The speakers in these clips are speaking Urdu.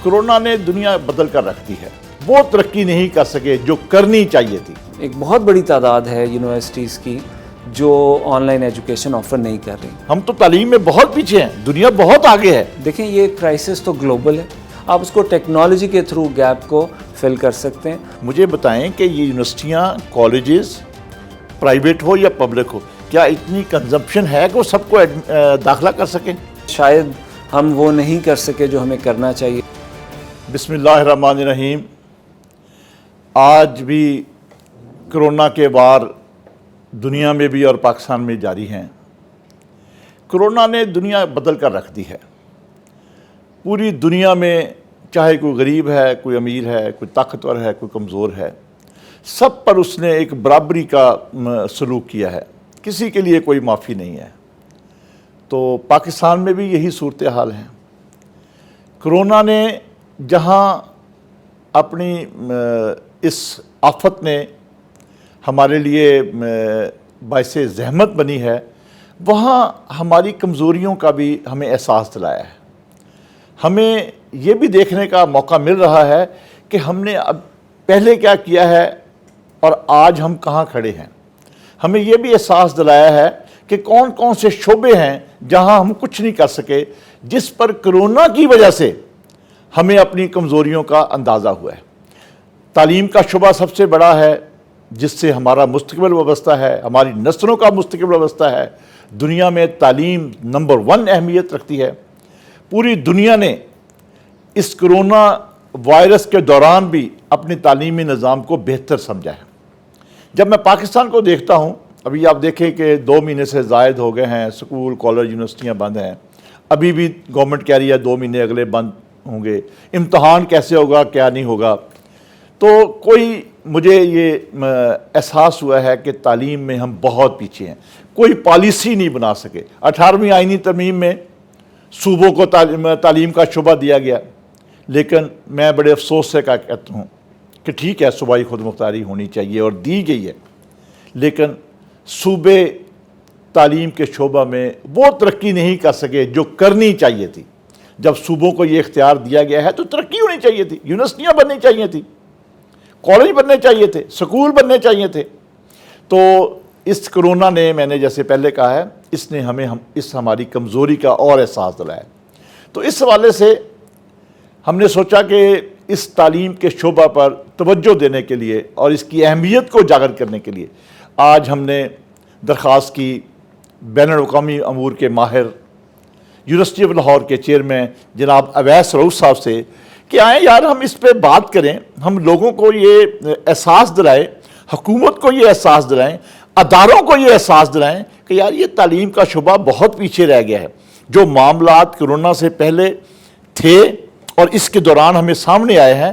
کورونا نے دنیا بدل کر رکھ دی ہے. وہ ترقی نہیں کر سکے جو کرنی چاہیے تھی. ایک بہت بڑی تعداد ہے یونیورسٹیز کی جو آن لائن ایجوکیشن آفر نہیں کر رہی. ہم تو تعلیم میں بہت پیچھے ہیں, دنیا بہت آگے ہے. دیکھیں یہ کرائسس تو گلوبل ہے, آپ اس کو ٹیکنالوجی کے تھرو گیپ کو فل کر سکتے ہیں. مجھے بتائیں کہ یہ یونیورسٹیاں, کالجز پرائیویٹ ہو یا پبلک ہو, کیا اتنی کنزمپشن ہے کہ وہ سب کو داخلہ کر سکیں؟ شاید ہم وہ نہیں کر سکے جو ہمیں کرنا چاہیے. بسم اللہ الرحمن الرحیم. آج بھی کرونا کے وار دنیا میں بھی اور پاکستان میں جاری ہیں. کرونا نے دنیا بدل کر رکھ دی ہے. پوری دنیا میں چاہے کوئی غریب ہے, کوئی امیر ہے, کوئی طاقتور ہے, کوئی کمزور ہے, سب پر اس نے ایک برابری کا سلوک کیا ہے. کسی کے لیے کوئی معافی نہیں ہے. تو پاکستان میں بھی یہی صورتحال ہے. کرونا نے جہاں اپنی اس آفت نے ہمارے لیے باعث زحمت بنی ہے, وہاں ہماری کمزوریوں کا بھی ہمیں احساس دلایا ہے. ہمیں یہ بھی دیکھنے کا موقع مل رہا ہے کہ ہم نے اب پہلے کیا کیا ہے اور آج ہم کہاں کھڑے ہیں. ہمیں یہ بھی احساس دلایا ہے کہ کون کون سے شعبے ہیں جہاں ہم کچھ نہیں کر سکے, جس پر کرونا کی وجہ سے ہمیں اپنی کمزوریوں کا اندازہ ہوا ہے. تعلیم کا شعبہ سب سے بڑا ہے, جس سے ہمارا مستقبل وابستہ ہے, ہماری نسلوں کا مستقبل وابستہ ہے. دنیا میں تعلیم نمبر 1 اہمیت رکھتی ہے. پوری دنیا نے اس کرونا وائرس کے دوران بھی اپنی تعلیمی نظام کو بہتر سمجھا ہے. جب میں پاکستان کو دیکھتا ہوں, ابھی آپ دیکھیں کہ 2 مہینے سے زائد ہو گئے ہیں, سکول, کالج, یونیورسٹیاں بند ہیں. ابھی بھی گورنمنٹ کہہ رہی ہے 2 مہینے اگلے بند ہوں گے. امتحان کیسے ہوگا, کیا نہیں ہوگا. تو مجھے یہ احساس ہوا ہے کہ تعلیم میں ہم بہت پیچھے ہیں. کوئی پالیسی نہیں بنا سکے. 18ویں آئینی ترمیم میں صوبوں کو تعلیم کا شعبہ دیا گیا, لیکن میں بڑے افسوس سے کہتا ہوں کہ ٹھیک ہے صوبائی خود مختاری ہونی چاہیے اور دی گئی ہے, لیکن صوبے تعلیم کے شعبہ میں وہ ترقی نہیں کر سکے جو کرنی چاہیے تھی. جب صوبوں کو یہ اختیار دیا گیا ہے تو ترقی ہونی چاہیے تھی, یونیورسٹیاں بننی چاہیے تھی, کالج بننے چاہیے تھے, سکول بننے چاہیے تھے. تو اس کرونا نے, میں نے جیسے پہلے کہا ہے, اس نے ہمیں اس ہماری کمزوری کا اور احساس دلایا. تو اس حوالے سے ہم نے سوچا کہ اس تعلیم کے شعبہ پر توجہ دینے کے لیے اور اس کی اہمیت کو اجاگر کرنے کے لیے آج ہم نے درخواست کی بین الاقوامی امور کے ماہر, یونیورسٹی آف لاہور کے چیئرمین جناب اویس رؤوف صاحب سے کہ آئیں یار ہم اس پہ بات کریں, ہم لوگوں کو یہ احساس دلائیں, حکومت کو یہ احساس دلائیں, اداروں کو یہ احساس دلائیں کہ یار یہ تعلیم کا شعبہ بہت پیچھے رہ گیا ہے. جو معاملات کرونا سے پہلے تھے اور اس کے دوران ہمیں سامنے آئے ہیں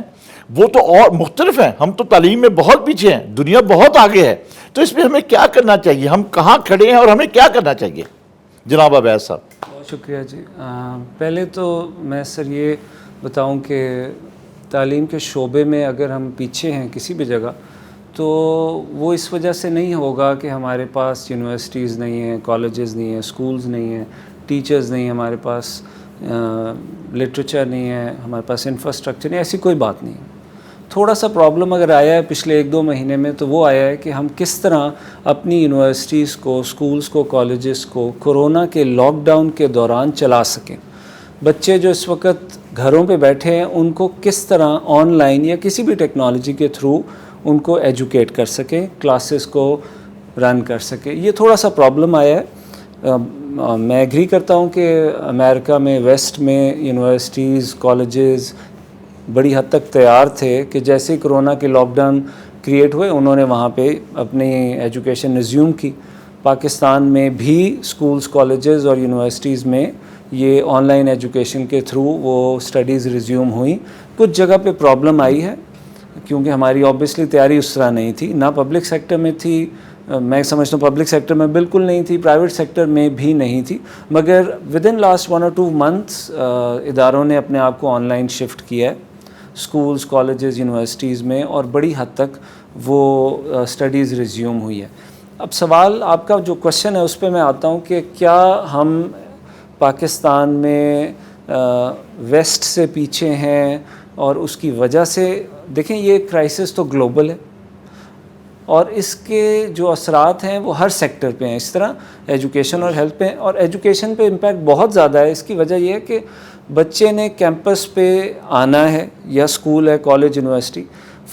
وہ تو اور مختلف ہیں. ہم تو تعلیم میں بہت پیچھے ہیں, دنیا بہت آگے ہے. تو اس میں ہمیں کیا کرنا چاہیے, ہم کہاں کھڑے ہیں اور ہمیں کیا کرنا چاہیے؟ جناب اویس صاحب. بہت شکریہ جی. پہلے تو میں سر یہ بتاؤں کہ تعلیم کے شعبے میں اگر ہم پیچھے ہیں کسی بھی جگہ تو وہ اس وجہ سے نہیں ہوگا کہ ہمارے پاس یونیورسٹیز نہیں ہیں, کالجز نہیں ہیں, سکولز نہیں ہیں, ٹیچرز نہیں ہیں, ہمارے پاس لٹریچر نہیں ہے, ہمارے پاس انفراسٹرکچر نہیں, ایسی کوئی بات نہیں. تھوڑا سا پرابلم اگر آیا ہے پچھلے 1-2 مہینے میں تو وہ آیا ہے کہ ہم کس طرح اپنی یونیورسٹیز کو, سکولز کو, کالجز کو کورونا کے لاک ڈاؤن کے دوران چلا سکیں. بچے جو اس وقت گھروں پہ بیٹھے ہیں ان کو کس طرح آن لائن یا کسی بھی ٹیکنالوجی کے تھرو ان کو ایجوکیٹ کر سکیں, کلاسز کو رن کر سکیں. یہ تھوڑا سا پرابلم آیا ہے. میں ایگری کرتا ہوں کہ امریکہ میں, ویسٹ میں یونیورسٹیز, کالجز بڑی حد تک تیار تھے کہ جیسے ہی کرونا کے لاک ڈاؤن کریٹ ہوئے انہوں نے وہاں پہ اپنی ایجوکیشن ریزیوم کی. پاکستان میں بھی سکولز, کالجز اور یونیورسٹیز میں یہ آن لائن ایجوکیشن کے تھرو وہ سٹڈیز ریزیوم ہوئیں. کچھ جگہ پہ پرابلم آئی ہے کیونکہ ہماری آبویسلی تیاری اس طرح نہیں تھی, نہ پبلک سیکٹر میں تھی, میں سمجھتا ہوں پبلک سیکٹر میں بالکل نہیں تھی, پرائیویٹ سیکٹر میں بھی نہیں تھی, مگر with in last 1 or 2 months اداروں نے اپنے آپ کو آن لائن شفٹ کیا ہے سکولز, کالجز, یونیورسٹیز میں, اور بڑی حد تک وہ سٹڈیز ریزیوم ہوئی ہے. اب سوال آپ کا جو کوشچن ہے اس پہ میں آتا ہوں کہ کیا ہم پاکستان میں ویسٹ سے پیچھے ہیں، اور اس کی وجہ سے دیکھیں یہ کرائسس تو گلوبل ہے اور اس کے جو اثرات ہیں وہ ہر سیکٹر پہ ہیں، اس طرح ایجوکیشن اور ہیلتھ پہ ہیں، اور ایجوکیشن پہ امپیکٹ بہت زیادہ ہے۔ اس کی وجہ یہ ہے کہ بچے نے کیمپس پہ آنا ہے، یا اسکول ہے، کالج، یونیورسٹی،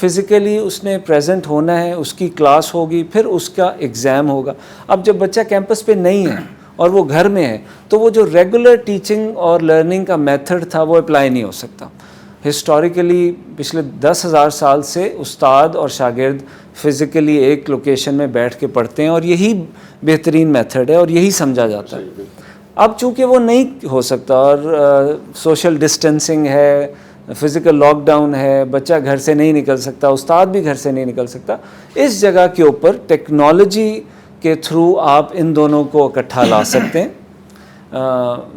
فزیکلی اس نے پریزنٹ ہونا ہے، اس کی کلاس ہوگی، پھر اس کا ایگزام ہوگا۔ اب جب بچہ کیمپس پہ نہیں ہے اور وہ گھر میں ہے تو وہ جو ریگولر ٹیچنگ اور لرننگ کا میتھڈ تھا وہ اپلائی نہیں ہو سکتا۔ ہسٹوریکلی پچھلے 10,000 سال سے استاد اور شاگرد فزیکلی ایک لوکیشن میں بیٹھ کے پڑھتے ہیں، اور یہی بہترین میتھڈ ہے اور یہی سمجھا جاتا ہے۔ اب چونکہ وہ نہیں ہو سکتا، اور سوشل ڈسٹینسنگ ہے، فزیکل لاک ڈاؤن ہے، بچہ گھر سے نہیں نکل سکتا، استاد بھی گھر سے نہیں نکل سکتا، اس جگہ کے اوپر ٹیکنالوجی کے تھرو آپ ان دونوں کو اکٹھا لا سکتے ہیں۔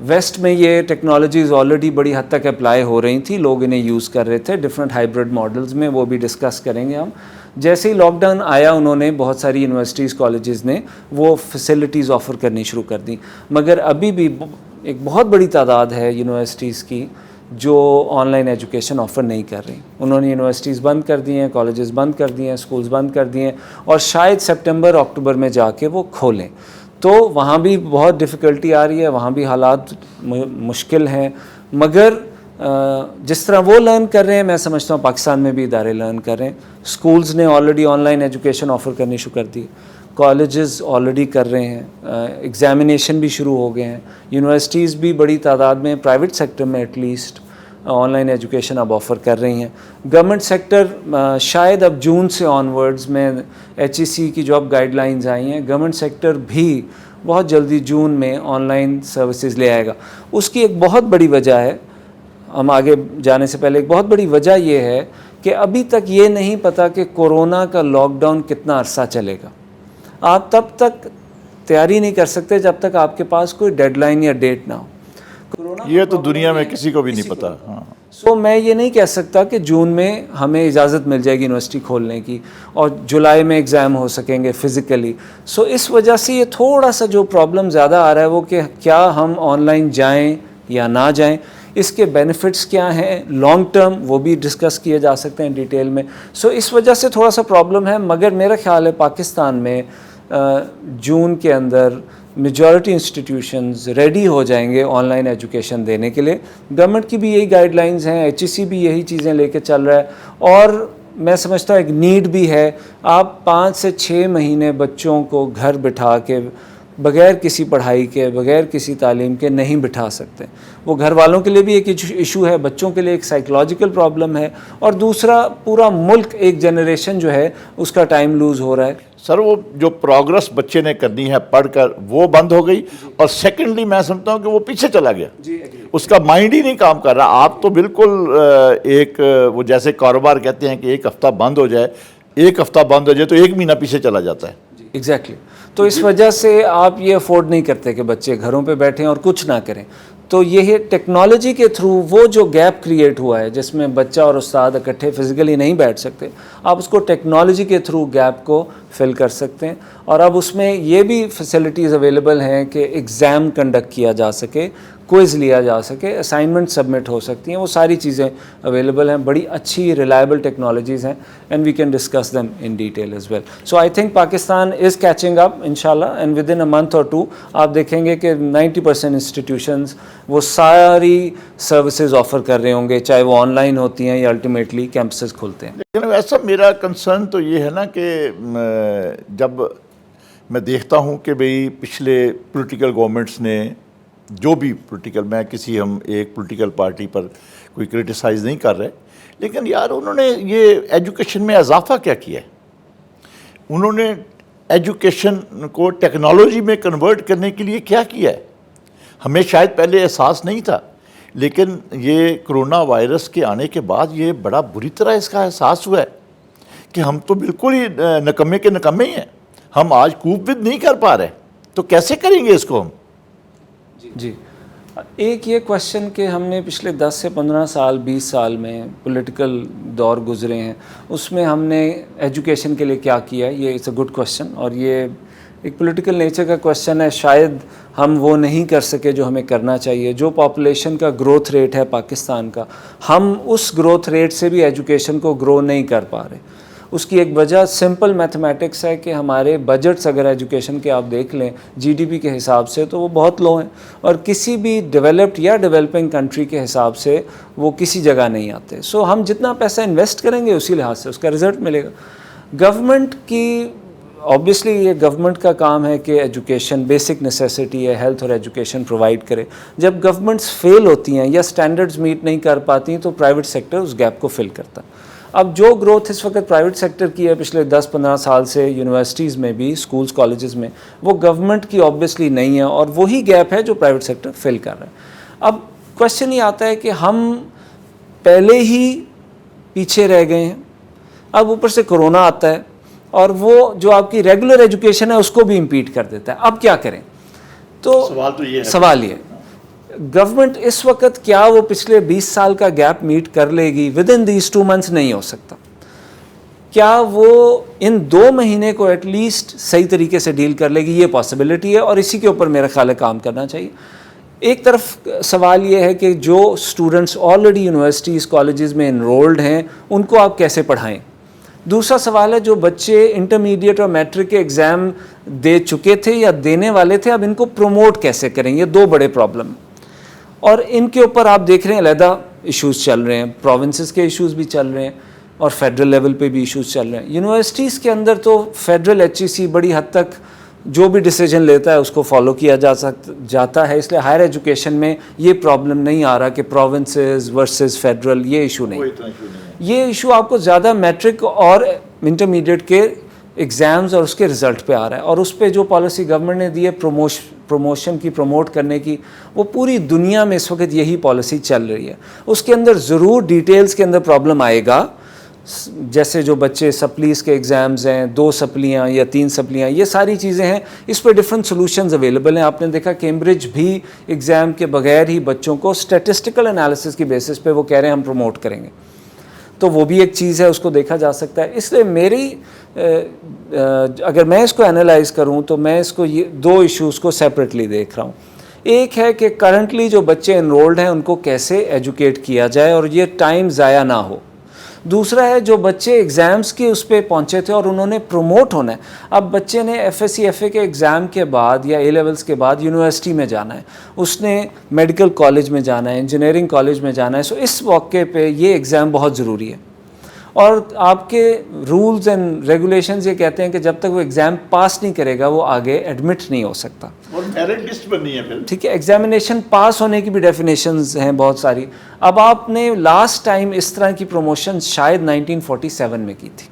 ویسٹ میں یہ ٹیکنالوجیز آلریڈی بڑی حد تک اپلائی ہو رہی تھیں، لوگ انہیں یوز کر رہے تھے ڈفرینٹ ہائیبرڈ ماڈلز میں، وہ بھی ڈسکس کریں گے ہم۔ جیسے ہی لاک ڈاؤن آیا، انہوں نے بہت ساری یونیورسٹیز، کالجز نے وہ فیسلٹیز آفر کرنی شروع کر دیں، مگر ابھی بھی ایک بہت بڑی تعداد ہے یونیورسٹیز کی جو آن لائن ایجوکیشن آفر نہیں کر رہی۔ انہوں نے یونیورسٹیز بند کر دی ہیں، کالجز بند کر دیے ہیں، اسکولز بند کر دیے ہیں، اور شاید سپٹمبر اکتوبر میں جا کے وہ کھولیں۔ تو وہاں بھی بہت ڈفیکلٹی آ رہی ہے، وہاں بھی حالات مشکل ہیں، مگر جس طرح وہ لرن کر رہے ہیں میں سمجھتا ہوں پاکستان میں بھی ادارے لرن کر رہے ہیں۔ اسکولز نے already on line education offer کرنی شروع کر دی، کالجز آلریڈی کر رہے ہیں، ایگزامینیشن بھی شروع ہو گئے ہیں، یونیورسٹیز بھی بڑی تعداد میں پرائیویٹ سیکٹر میں at least online education اب آفر کر رہی ہیں۔ گورنمنٹ سیکٹر شاید اب جون سے آنورڈز میں HEC کی جو اب گائیڈ لائنز آئی ہیں، گورنمنٹ سیکٹر بھی بہت جلدی جون میں آن لائن سروسز لے آئے گا۔ اس کی ایک بہت بڑی وجہ ہے، ہم آگے جانے سے پہلے ایک بہت بڑی وجہ یہ ہے کہ ابھی تک یہ نہیں پتہ کہ کورونا کا لاک ڈاؤن کتنا عرصہ چلے گا۔ آپ تب تک تیاری نہیں کر سکتے جب تک آپ کے پاس کوئی ڈیڈ لائن یا ڈیٹ نہ ہو۔ یہ تو دنیا میں کسی کو بھی نہیں پتا۔ ہاں، سو میں یہ نہیں کہہ سکتا کہ جون میں ہمیں اجازت مل جائے گی یونیورسٹی کھولنے کی اور جولائی میں ایگزام ہو سکیں گے فزیکلی۔ سو اس وجہ سے یہ تھوڑا سا جو پرابلم زیادہ آ رہا ہے وہ کہ کیا ہم آن لائن جائیں یا نہ جائیں، اس کے بینیفٹس کیا ہیں لانگ ٹرم، وہ بھی ڈسکس کیے جا سکتے ہیں ڈیٹیل میں۔ سو اس وجہ سے تھوڑا سا پرابلم ہے، مگر میرا خیال ہے پاکستان میں جون کے اندر میجورٹی انسٹیٹیوشنز ریڈی ہو جائیں گے آن لائن ایجوکیشن دینے کے لیے۔ گورنمنٹ کی بھی یہی گائیڈ لائنز ہیں، HEC بھی یہی چیزیں لے کے چل رہا ہے، اور میں سمجھتا ہوں ایک نیڈ بھی ہے۔ آپ 5 سے 6 مہینے بچوں کو گھر بٹھا کے بغیر کسی پڑھائی کے، بغیر کسی تعلیم کے نہیں بٹھا سکتے۔ وہ گھر والوں کے لیے بھی ایک ایشو ہے، بچوں کے لیے ایک سائیکولوجیکل پرابلم ہے، اور دوسرا پورا ملک، ایک جنریشن جو ہے اس کا ٹائم لوز ہو رہا ہے۔ سر وہ جو پروگرس بچے نے کرنی ہے پڑھ کر وہ بند ہو گئی، اور سیکنڈلی میں سمجھتا ہوں کہ وہ پیچھے چلا گیا، اس کا مائنڈ ہی نہیں کام کر رہا۔ آپ تو بالکل ایک وہ جیسے کاروبار کہتے ہیں کہ ایک ہفتہ بند ہو جائے، ایک ہفتہ بند ہو جائے تو 1 مہینہ پیچھے چلا جاتا ہے۔ ایگزیکٹلی، تو اس وجہ سے آپ یہ افورڈ نہیں کرتے کہ بچے گھروں پہ بیٹھیں اور کچھ نہ کریں۔ تو یہ ٹیکنالوجی کے تھرو وہ جو گیپ کریٹ ہوا ہے جس میں بچہ اور استاد اکٹھے فزیکلی نہیں بیٹھ سکتے، آپ اس کو ٹیکنالوجی کے تھرو گیپ کو فل کر سکتے ہیں، اور اب اس میں یہ بھی فیسلٹیز اویلیبل ہیں کہ ایگزام کنڈکٹ کیا جا سکے، کوئز لیا جا سکے، اسائنمنٹ سبمٹ ہو سکتی ہیں، وہ ساری چیزیں اویلیبل ہیں، بڑی اچھی ریلائبل ٹیکنالوجیز ہیں، and we can discuss them in detail as well. So I think Pakistan is catching up انشاءاللہ، and within a month اور 2 آپ دیکھیں گے کہ 90% انسٹیٹیوشنز وہ ساری سروسز آفر کر رہے ہوں گے، چاہے وہ آن لائن ہوتی ہیں یا الٹیمیٹلی کیمپسز کھلتے ہیں۔ لیکن ایسا میرا کنسرن تو یہ ہے نا کہ جب میں دیکھتا ہوں کہ بھئی پچھلے پولیٹیکل گورنمنٹس نے جو بھی پولیٹیکل، میں کسی ہم ایک پولیٹیکل پارٹی پر کوئی کرٹیسائز نہیں کر رہے، لیکن یار انہوں نے یہ ایجوکیشن میں اضافہ کیا کیا ہے؟ انہوں نے ایجوکیشن کو ٹیکنالوجی میں کنورٹ کرنے کے لیے کیا کیا ہے؟ ہمیں شاید پہلے احساس نہیں تھا، لیکن یہ کرونا وائرس کے آنے کے بعد یہ بڑا بری طرح اس کا احساس ہوا ہے کہ ہم تو بالکل ہی نکمے کے نکمے ہی ہیں، ہم آج کوپ ود نہیں کر پا رہے، تو کیسے کریں گے اس کو ہم؟ جی، ایک یہ کوشچن کہ ہم نے پچھلے 10 سے 15 سال 20 سال میں پولیٹیکل دور گزرے ہیں، اس میں ہم نے ایجوکیشن کے لیے کیا کیا ہے، یہ اٹس اے گڈ کوشچن، اور یہ ایک پولیٹیکل نیچر کا کوشچن ہے، شاید ہم وہ نہیں کر سکے جو ہمیں کرنا چاہیے. جو پاپولیشن کا گروتھ ریٹ ہے پاکستان کا, ہم اس گروتھ ریٹ سے بھی ایجوکیشن کو گرو نہیں کر پا رہے. اس کی ایک وجہ سمپل میتھمیٹکس ہے کہ ہمارے بجٹس اگر ایجوکیشن کے آپ دیکھ لیں جی ڈی پی کے حساب سے تو وہ بہت لو ہیں, اور کسی بھی ڈیولپڈ یا ڈیولپنگ کنٹری کے حساب سے وہ کسی جگہ نہیں آتے. سو ہم جتنا پیسہ انویسٹ کریں گے اسی لحاظ سے اس کا رزلٹ ملے گا. گورنمنٹ کی آبویسلی یہ گورنمنٹ کا کام ہے کہ ایجوکیشن بیسک نیسیسٹی ہے, ہیلتھ اور ایجوکیشن پرووائڈ کرے. جب گورنمنٹس فیل ہوتی ہیں یا سٹینڈرڈز میٹ نہیں کر پاتی ہیں تو پرائیویٹ سیکٹر اس گیپ کو فل کرتا ہے. اب جو گروتھ اس وقت پرائیویٹ سیکٹر کی ہے پچھلے 10-15 سال سے یونیورسٹیز میں بھی, اسکولز کالجز میں, وہ گورنمنٹ کی آبویسلی نہیں ہے, اور وہی گیپ ہے جو پرائیویٹ سیکٹر فل کر رہا ہے. اب کویشچن یہ آتا ہے کہ ہم پہلے ہی پیچھے رہ گئے ہیں, اب اوپر سے کرونا آتا ہے اور وہ جو آپ کی ریگولر ایجوکیشن ہے اس کو بھی امپیڈ کر دیتا ہے. اب کیا کریں؟ تو سوال یہ گورنمنٹ اس وقت کیا وہ پچھلے 20 سال کا گیپ میٹ کر لے گی؟ ود ان دیز 2 months نہیں ہو سکتا. کیا وہ ان 2 مہینے کو ایٹ لیسٹ صحیح طریقے سے ڈیل کر لے گی؟ یہ پاسبلٹی ہے, اور اسی کے اوپر میرا خیال ہے کام کرنا چاہیے. ایک طرف سوال یہ ہے کہ جو اسٹوڈنٹس آلریڈی یونیورسٹیز کالجز میں انرولڈ ہیں ان کو آپ کیسے پڑھائیں. دوسرا سوال ہے جو بچے انٹرمیڈیٹ اور میٹرک کے ایگزام دے چکے تھے یا دینے والے تھے, اب ان کو پروموٹ کیسے کریں؟ یہ 2 بڑے پرابلم ہیں, اور ان کے اوپر آپ دیکھ رہے ہیں علیحدہ ایشوز چل رہے ہیں. پروونسز کے ایشوز بھی چل رہے ہیں اور فیڈرل لیول پہ بھی ایشوز چل رہے ہیں. یونیورسٹیز کے اندر تو فیڈرل HEC بڑی حد تک جو بھی ڈیسیجن لیتا ہے اس کو فالو کیا جاتا ہے, اس لیے ہائر ایجوکیشن میں یہ پرابلم نہیں آ رہا کہ پروونسز ورسز فیڈرل, یہ ایشو نہیں. یہ ایشو آپ کو زیادہ میٹرک اور انٹرمیڈیٹ کے ایگزامز اور اس کے رزلٹ پہ آ رہا ہے, اور اس پہ جو پالیسی گورنمنٹ نے دی ہے پروموشن کی, پروموٹ کرنے کی, وہ پوری دنیا میں اس وقت یہی پالیسی چل رہی ہے. اس کے اندر ضرور ڈیٹیلز کے اندر پرابلم آئے گا, جیسے جو بچے سپلیز کے ایگزامز ہیں, 2 سپلیاں یا 3 سپلیاں, یہ ساری چیزیں ہیں, اس پہ ڈفرینٹ سولوشنز اویلیبل ہیں. آپ نے دیکھا کیمبرج بھی ایگزام کے بغیر ہی بچوں کو اسٹیٹسٹیکل انالیسس کی بیسس پہ وہ کہہ رہے ہیں ہم پروموٹ کریں گے, تو وہ بھی ایک چیز ہے, اس کو دیکھا جا سکتا ہے. اس لیے میری اگر میں اس کو انالائز کروں تو میں اس کو یہ 2 ایشوز کو سیپریٹلی دیکھ رہا ہوں. ایک ہے کہ کرنٹلی جو بچے انرولڈ ہیں ان کو کیسے ایجوکیٹ کیا جائے اور یہ ٹائم ضائع نہ ہو. دوسرا ہے جو بچے ایگزامز کے اس پہ پہنچے تھے اور انہوں نے پروموٹ ہونا ہے. اب بچے نے FSC FA کے ایگزام کے بعد یا A لیولز کے بعد یونیورسٹی میں جانا ہے, اس نے میڈیکل کالج میں جانا ہے, انجینئرنگ کالج میں جانا ہے. سو اس موقع پہ یہ ایگزام بہت ضروری ہے, اور آپ کے رولز اینڈ ریگولیشنز یہ کہتے ہیں کہ جب تک وہ ایگزام پاس نہیں کرے گا وہ آگے ایڈمٹ نہیں ہو سکتا. اور میرٹ لسٹ بننی ہے پھر, ٹھیک ہے. ایگزامینیشن پاس ہونے کی بھی ڈیفینیشنز ہیں بہت ساری. اب آپ نے لاسٹ ٹائم اس طرح کی پروموشن شاید 1947 میں کی تھی,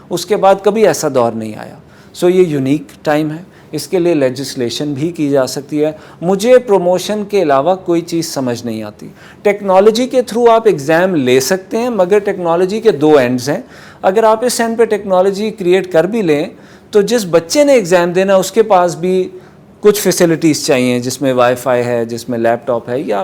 اس کے بعد کبھی ایسا دور نہیں آیا. سو یہ یونیک ٹائم ہے, اس کے لیے لیجسلیشن بھی کی جا سکتی ہے. مجھے پروموشن کے علاوہ کوئی چیز سمجھ نہیں آتی. ٹیکنالوجی کے تھرو آپ ایگزام لے سکتے ہیں, مگر ٹیکنالوجی کے 2 اینڈز ہیں. اگر آپ اس اینڈ پہ ٹیکنالوجی کریٹ کر بھی لیں تو جس بچے نے ایگزام دینا اس کے پاس بھی کچھ فیسلٹیز چاہیے, جس میں وائی فائی ہے, جس میں لیپ ٹاپ ہے یا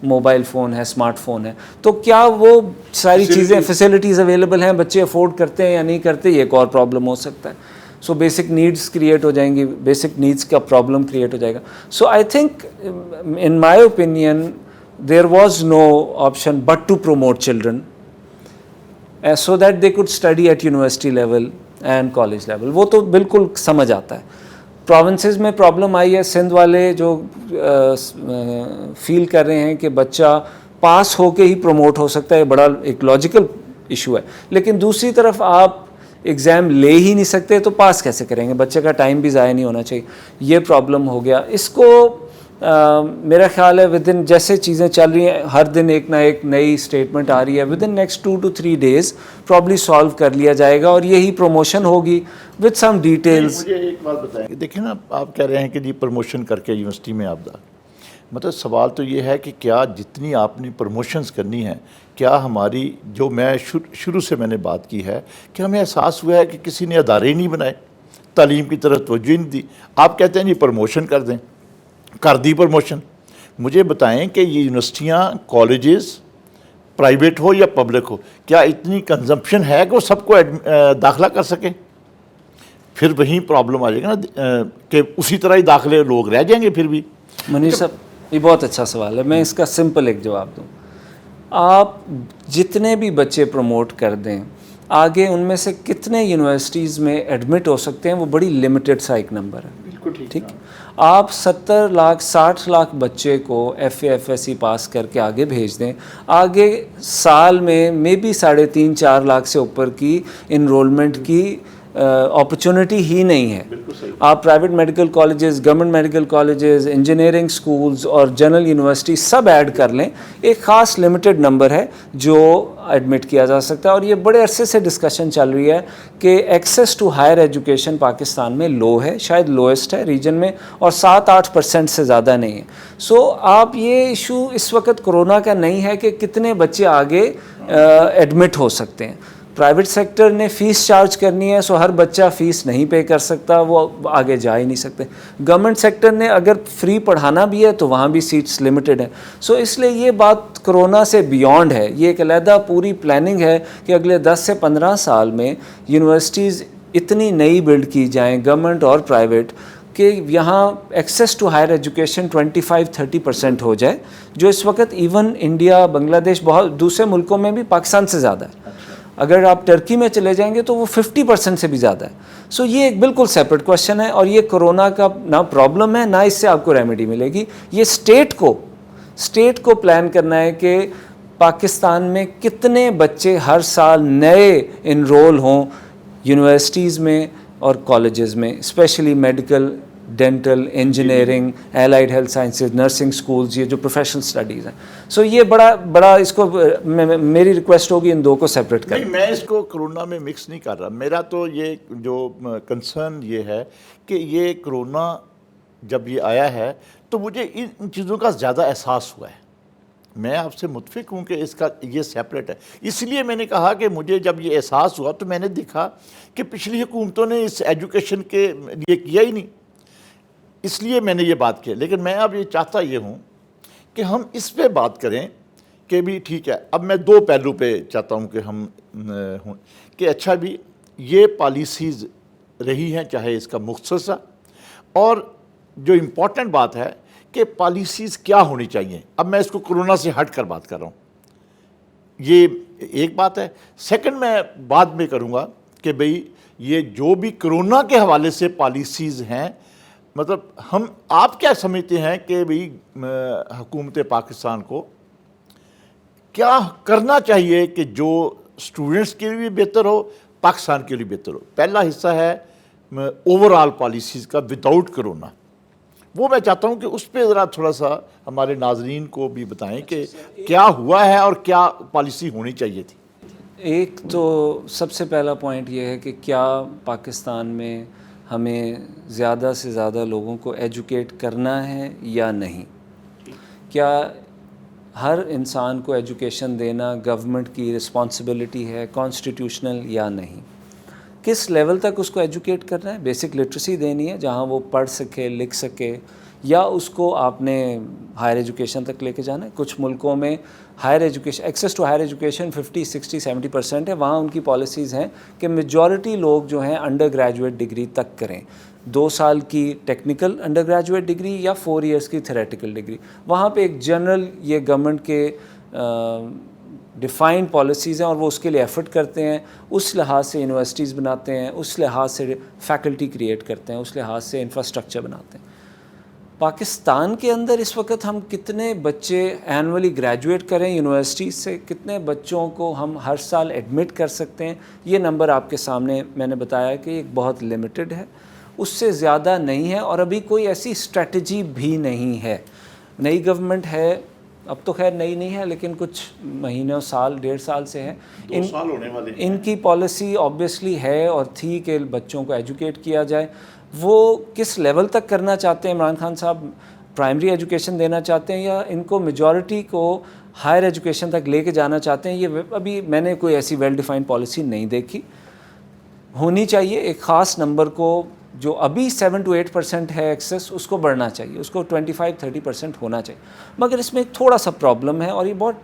موبائل فون ہے, اسمارٹ فون ہے. تو کیا وہ ساری چیزیں فیسلٹیز اویلیبل ہیں, بچے افورڈ کرتے ہیں یا نہیں کرتے, یہ ایک اور پرابلم ہو سکتا ہے. سو بیسک نیڈس کریٹ ہو جائیں گی, بیسک نیڈس کا پرابلم کریٹ ہو جائے گا. So I think in my opinion there was no option but to promote children so that they could study at university level and college level. وہ تو بالکل سمجھ آتا ہے. پروونسز میں پرابلم آئی ہے, سندھ والے جو فیل کر رہے ہیں کہ بچہ پاس ہو کے ہی پروموٹ ہو سکتا ہے, بڑا ایک لاجیکل ایشو ہے. لیکن دوسری طرف آپ ایگزام لے ہی نہیں سکتے تو پاس کیسے کریں گے؟ بچے کا ٹائم بھی ضائع نہیں ہونا چاہیے. یہ پرابلم ہو گیا. اس کو میرا خیال ہے ودن جیسے چیزیں چل رہی ہیں, ہر دن ایک نہ ایک نئی اسٹیٹمنٹ آ رہی ہے, within next 2 to 3 days probably solve کر لیا جائے گا, اور یہی پروموشن ہوگی وتھ سم ڈیٹیلز. مجھے ایک بات بتائیں, دیکھیں نا آپ کہہ رہے ہیں کہ جی پروموشن کر کے یونیورسٹی میں آپ مطلب سوال تو یہ ہے کہ کیا جتنی آپ نے پروموشنز کرنی ہیں, کیا ہماری جو میں شروع سے میں نے بات کی ہے کہ ہمیں احساس ہوا ہے کہ کسی نے ادارے نہیں بنائے, تعلیم کی طرف توجہ نہیں دی. آپ کہتے ہیں جی پروموشن کر دیں, کر دی پروموشن. مجھے بتائیں کہ یہ یونیورسٹیاں کالجز پرائیویٹ ہو یا پبلک ہو, کیا اتنی کنزمپشن ہے کہ وہ سب کو داخلہ کر سکیں؟ پھر وہیں پرابلم آ جائے گا نا کہ اسی طرح ہی داخلے لوگ رہ جائیں گے پھر بھی. منیر صاحب یہ بہت اچھا سوال ہے, میں اس کا سمپل ایک جواب دوں. آپ جتنے بھی بچے پروموٹ کر دیں آگے ان میں سے کتنے یونیورسٹیز میں ایڈمٹ ہو سکتے ہیں وہ بڑی لمیٹڈ سا ایک نمبر ہے. بالکل ٹھیک. آپ 70 لاکھ 60 لاکھ بچے کو F A F S C pass کر کے آگے بھیج دیں, آگے سال میں بھی 3.5-4 لاکھ سے اوپر کی انرولمنٹ کی اپرچونٹی ہی نہیں ہے. آپ private medical colleges, government medical colleges, engineering schools اور جنرل یونیورسٹی سب ایڈ کر لیں, ایک خاص لمیٹڈ نمبر ہے جو ایڈمٹ کیا جا سکتا ہے. اور یہ بڑے عرصے سے ڈسکشن چل رہی ہے کہ access to higher education Pakistan میں لو ہے, شاید لوئسٹ ہے ریجن میں, اور 7-8% سے زیادہ نہیں ہے. سو آپ یہ ایشو اس وقت کرونا کا نہیں ہے کہ کتنے بچے آگے ایڈمٹ ہو سکتے ہیں. پرائیویٹ سیکٹر نے فیس چارج کرنی ہے, سو ہر بچہ فیس نہیں پے کر سکتا, وہ آگے جا ہی نہیں سکتے. گورنمنٹ سیکٹر نے اگر فری پڑھانا بھی ہے تو وہاں بھی سیٹس لمیٹڈ ہیں. سو اس لیے یہ بات کرونا سے بیونڈ ہے, یہ ایک علیحدہ پوری پلاننگ ہے کہ اگلے 10 سے 15 سال میں یونیورسٹیز اتنی نئی بلڈ کی جائیں گورنمنٹ اور پرائیویٹ کہ یہاں ایکسیس ٹو ہائر ایجوکیشن 25-30% ہو جائے, جو اس وقت ایون انڈیا, بنگلہ دیش, بہت دوسرے ملکوں میں بھی پاکستان سے زیادہ ہے. اگر آپ ٹرکی میں چلے جائیں گے تو وہ 50% سے بھی زیادہ ہے. سو یہ ایک بالکل سیپریٹ کوشچن ہے, اور یہ کرونا کا نہ پرابلم ہے نہ اس سے آپ کو ریمیڈی ملے گی. یہ اسٹیٹ کو پلان کرنا ہے کہ پاکستان میں کتنے بچے ہر سال نئے انرول ہوں یونیورسٹیز میں اور کالجز میں, specially medical, dental, engineering, allied health sciences, nursing schools, یہ جو پروفیشنل اسٹڈیز ہیں. سو یہ بڑا اس کو میری ریکویسٹ ہوگی ان دو کو سیپریٹ کریں. نہیں, میں اس کو کرونا میں مکس نہیں کر رہا. میرا تو یہ جو کنسرن یہ ہے کہ یہ کرونا جب یہ آیا ہے تو مجھے ان چیزوں کا زیادہ احساس ہوا ہے. میں آپ سے متفق ہوں کہ اس کا یہ سیپریٹ ہے. اس لیے میں نے کہا کہ مجھے جب یہ احساس ہوا تو میں نے دیکھا کہ پچھلی حکومتوں نے اس ایجوکیشن کے لیے کیا ہی نہیں, اس لیے میں نے یہ بات کی. لیکن میں اب یہ چاہتا یہ ہوں کہ ہم اس پہ بات کریں کہ بھی ٹھیک ہے. اب میں 2 پہلو پہ چاہتا ہوں کہ ہم ہوں کہ اچھا بھی یہ پالیسیز رہی ہیں, چاہے اس کا مختصر, اور جو امپورٹنٹ بات ہے کہ پالیسیز کیا ہونی چاہیے. اب میں اس کو کرونا سے ہٹ کر بات کر رہا ہوں, یہ ایک بات ہے. سیکنڈ میں بعد میں کروں گا کہ بھئی یہ جو بھی کرونا کے حوالے سے پالیسیز ہیں, مطلب آپ کیا سمجھتے ہیں کہ بھئی حکومت پاکستان کو کیا کرنا چاہیے کہ جو اسٹوڈنٹس کے لیے بھی بہتر ہو, پاکستان کے لیے بہتر ہو. پہلا حصہ ہے اوور آل پالیسیز کا وداؤٹ کرونا. وہ میں چاہتا ہوں کہ اس پہ ذرا تھوڑا سا ہمارے ناظرین کو بھی بتائیں کہ کیا ہوا ہے اور کیا پالیسی ہونی چاہیے تھی. ایک تو سب سے پہلا پوائنٹ یہ ہے کہ کیا پاکستان میں ہمیں زیادہ سے زیادہ لوگوں کو ایجوکیٹ کرنا ہے یا نہیں. کیا ہر انسان کو ایجوکیشن دینا گورنمنٹ کی رسپانسبلٹی ہے, کانسٹیٹیوشنل یا نہیں. کس لیول تک اس کو ایجوکیٹ کرنا ہے. بیسک لٹریسی دینی ہے جہاں وہ پڑھ سکے, لکھ سکے, یا اس کو آپ نے ہائر ایجوکیشن تک لے کے جانا ہے. کچھ ملکوں میں higher education, access to higher education 50-60-70% ہے. وہاں ان کی پالیسیز ہیں کہ میجورٹی لوگ جو ہیں انڈر گریجویٹ ڈگری تک کریں, 2 سال کی ٹیکنیکل انڈر گریجویٹ ڈگری یا 4 ایئرس کی تھیریٹیکل ڈگری. وہاں پہ ایک جنرل یہ گورنمنٹ کے ڈیفائنڈ پالیسیز ہیں اور وہ اس کے لیے ایفرٹ کرتے ہیں. اس لحاظ سے یونیورسٹیز بناتے ہیں, اس لحاظ سے فیکلٹی کریٹ کرتے ہیں, اس لحاظ سے انفراسٹرکچر بناتے ہیں. پاکستان کے اندر اس وقت ہم کتنے بچے اینولی گریجویٹ کریں یونیورسٹیز سے, کتنے بچوں کو ہم ہر سال ایڈمٹ کر سکتے ہیں, یہ نمبر آپ کے سامنے میں نے بتایا کہ ایک بہت لمیٹڈ ہے, اس سے زیادہ نہیں ہے. اور ابھی کوئی ایسی اسٹریٹجی بھی نہیں ہے. نئی گورنمنٹ ہے, اب تو خیر نئی نہیں ہے لیکن کچھ مہینوں, سال, 1.5 سال سے ہے. 2 سال ہونے والے ہیں. ان کی پالیسی آبویسلی ہے اور تھی کہ بچوں کو ایجوکیٹ کیا جائے. وہ کس لیول تک کرنا چاہتے ہیں عمران خان صاحب, پرائمری ایجوکیشن دینا چاہتے ہیں یا ان کو میجورٹی کو ہائر ایجوکیشن تک لے کے جانا چاہتے ہیں, یہ ابھی میں نے کوئی ایسی ویل ڈیفائنڈ پالیسی نہیں دیکھی. ہونی چاہیے ایک خاص نمبر کو, جو ابھی 7-8% ہے ایکسیس, اس کو بڑھنا چاہیے, اس کو 25-30% ہونا چاہیے. مگر اس میں ایک تھوڑا سا پرابلم ہے, اور یہ بہت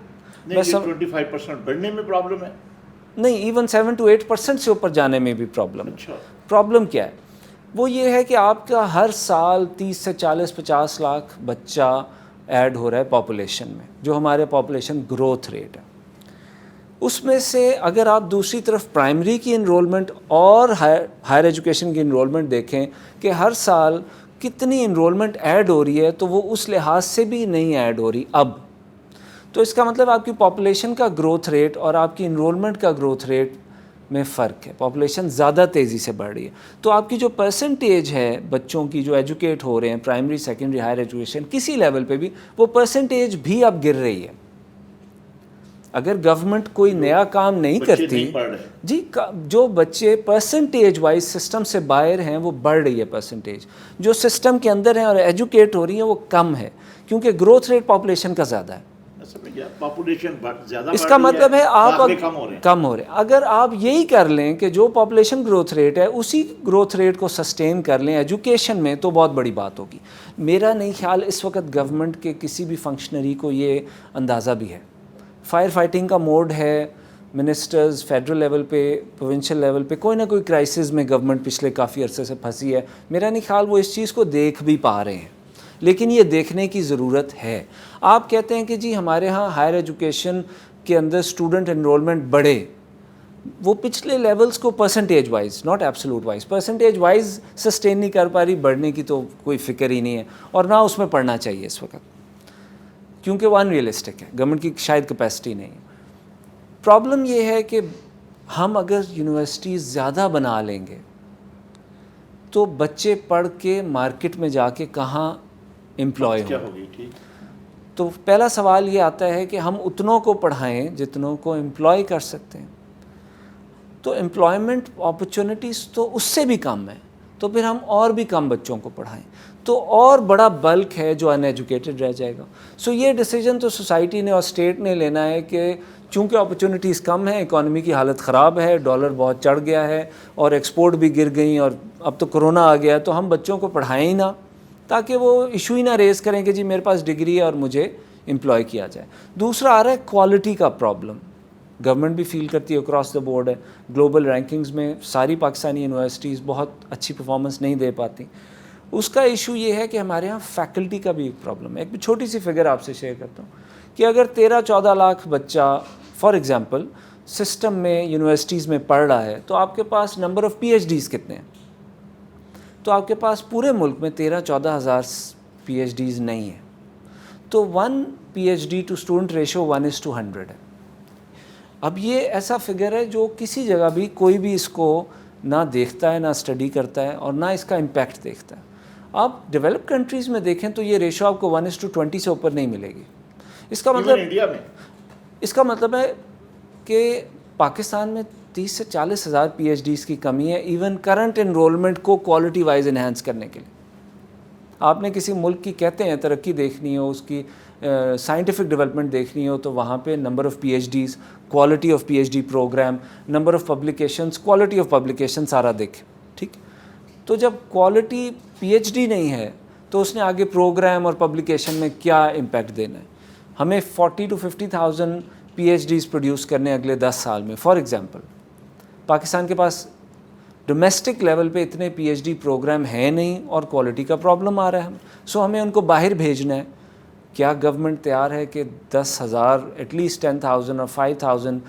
25% بڑھنے میں پرابلم ہے نہیں, ایون 7-8% سے اوپر جانے میں بھی پرابلم ہے. پرابلم کیا ہے؟ وہ یہ ہے کہ آپ کا ہر سال 30 سے 40-50 لاکھ بچہ ایڈ ہو رہا ہے پاپولیشن میں، جو ہمارے پاپولیشن گروتھ ریٹ ہے. اس میں سے اگر آپ دوسری طرف پرائمری کی انرولمنٹ اور ہائر ایجوکیشن کی انرولمنٹ دیکھیں کہ ہر سال کتنی انرولمنٹ ایڈ ہو رہی ہے، تو وہ اس لحاظ سے بھی نہیں ایڈ ہو رہی اب. تو اس کا مطلب آپ کی پاپولیشن کا گروتھ ریٹ اور آپ کی انرولمنٹ کا گروتھ ریٹ میں فرق ہے. پاپولیشن زیادہ تیزی سے بڑھ رہی ہے، تو آپ کی جو پرسنٹیج ہے بچوں کی جو ایجوکیٹ ہو رہے ہیں پرائمری سیکنڈری ہائر ایجوکیشن کسی لیول پہ بھی، وہ پرسنٹیج بھی اب گر رہی ہے. اگر گورنمنٹ کوئی نیا کام نہیں کرتی جی، جو بچے پرسنٹیج وائز سسٹم سے باہر ہیں وہ بڑھ رہی ہے پرسنٹیج، جو سسٹم کے اندر ہیں اور ایجوکیٹ ہو رہی ہیں وہ کم ہے، کیونکہ گروتھ ریٹ پاپولیشن کا زیادہ ہے. اس کا مطلب ہے آپ کم ہو رہے ہیں. اگر آپ یہی کر لیں کہ جو پاپولیشن گروتھ ریٹ ہے اسی گروتھ ریٹ کو سسٹین کر لیں ایجوکیشن میں، تو بہت بڑی بات ہوگی. میرا نہیں خیال اس وقت گورنمنٹ کے کسی بھی فنکشنری کو یہ اندازہ بھی ہے. فائر فائٹنگ کا موڈ ہے، منسٹرز فیڈرل لیول پہ پروونشل لیول پہ کوئی نہ کوئی کرائسس میں گورنمنٹ پچھلے کافی عرصے سے پھنسی ہے. میرا نہیں خیال وہ اس چیز کو دیکھ بھی پا رہے ہیں، لیکن یہ دیکھنے کی ضرورت ہے. آپ کہتے ہیں کہ جی ہمارے ہاں ہائر ایجوکیشن کے اندر اسٹوڈنٹ انرولمنٹ بڑھے، وہ پچھلے لیولز کو percentage wise not absolute wise percentage wise sustain نہیں کر پا رہی. بڑھنے کی تو کوئی فکر ہی نہیں ہے، اور نہ اس میں پڑھنا چاہیے اس وقت، کیونکہ وہ ان ریئلسٹک ہے، گورنمنٹ کی شاید کیپیسٹی نہیں ہے. پرابلم یہ ہے کہ ہم اگر یونیورسٹیز زیادہ بنا لیں گے تو بچے پڑھ کے مارکیٹ میں جا کے کہاں امپلائی ہوں گے. تو پہلا سوال یہ آتا ہے کہ ہم اتنوں کو پڑھائیں جتنوں کو امپلائی کر سکتے ہیں. تو امپلائمنٹ اپرچونٹیز تو اس سے بھی کم ہے، تو پھر ہم اور بھی کم بچوں کو پڑھائیں، تو اور بڑا بلک ہے جو ان ایجوکیٹڈ رہ جائے گا. یہ ڈیسیجن تو سوسائٹی نے اور اسٹیٹ نے لینا ہے کہ چونکہ اپرچونٹیز کم ہیں، اکانومی کی حالت خراب ہے، ڈالر بہت چڑھ گیا ہے اور ایکسپورٹ بھی گر گئیں، اور اب تو کرونا آ گیا، تو ہم بچوں کو پڑھائیں ہی نہ، تاکہ وہ ایشو ہی نہ ریز کریں کہ جی میرے پاس ڈگری ہے اور مجھے امپلائی کیا جائے. دوسرا آ رہا ہے کوالٹی کا پرابلم. گورنمنٹ بھی فیل کرتی ہے اکراس دا بورڈ ہے، گلوبل رینکنگز میں ساری پاکستانی یونیورسٹیز بہت اچھی پرفارمنس نہیں دے پاتی. اس کا ایشو یہ ہے کہ ہمارے ہاں فیکلٹی کا بھی ایک پرابلم ہے. ایک چھوٹی سی فگر آپ سے شیئر کرتا ہوں کہ اگر 13-14 لاکھ بچہ فار ایگزامپل سسٹم میں یونیورسٹیز میں پڑھ رہا ہے، تو آپ کے پاس number of P H Ds کتنے ہیں؟ تو آپ کے پاس پورے ملک میں 13-14 ہزار پی ایچ ڈیز نہیں ہیں. تو 1 P H D to student ratio 1:100 ہے. اب یہ ایسا فگر ہے جو کسی جگہ بھی کوئی بھی اس کو نہ دیکھتا ہے، نہ اسٹڈی کرتا ہے، اور نہ اس کا امپیکٹ دیکھتا ہے. آپ ڈیولپ کنٹریز میں دیکھیں تو یہ ریشو آپ کو 1:20 سے اوپر نہیں ملے گی. اس کا مطلب انڈیا میں اس کا مطلب ہے کہ پاکستان میں 30 سے 40 ہزار پی ایچ ڈیز کی کمی ہے ایون کرنٹ انرولمنٹ کو کوالٹی وائز انہینس کرنے کے لیے. آپ نے کسی ملک کی کہتے ہیں ترقی دیکھنی ہو، اس کی سائنٹیفک ڈیولپمنٹ دیکھنی ہو، تو وہاں پہ number of P H Ds, quality of P H D program, number of publications, quality of publication سارا دیکھیں. ٹھیک، تو جب کوالٹی پی ایچ ڈی نہیں ہے تو اس نے آگے پروگرام اور پبلیکیشن میں کیا امپیکٹ دینا ہے؟ ہمیں 40 to 50,000 P H Ds produce کرنے اگلے 10 سال میں. فار ایگزامپل پاکستان کے پاس ڈومیسٹک لیول پہ اتنے پی ایچ ڈی پروگرام ہیں نہیں، اور کوالٹی کا پرابلم آ رہا ہے. سو ہمیں ان کو باہر بھیجنا ہے. کیا گورنمنٹ تیار ہے کہ 10,000 ایٹ لیسٹ 10,000 اور 5,000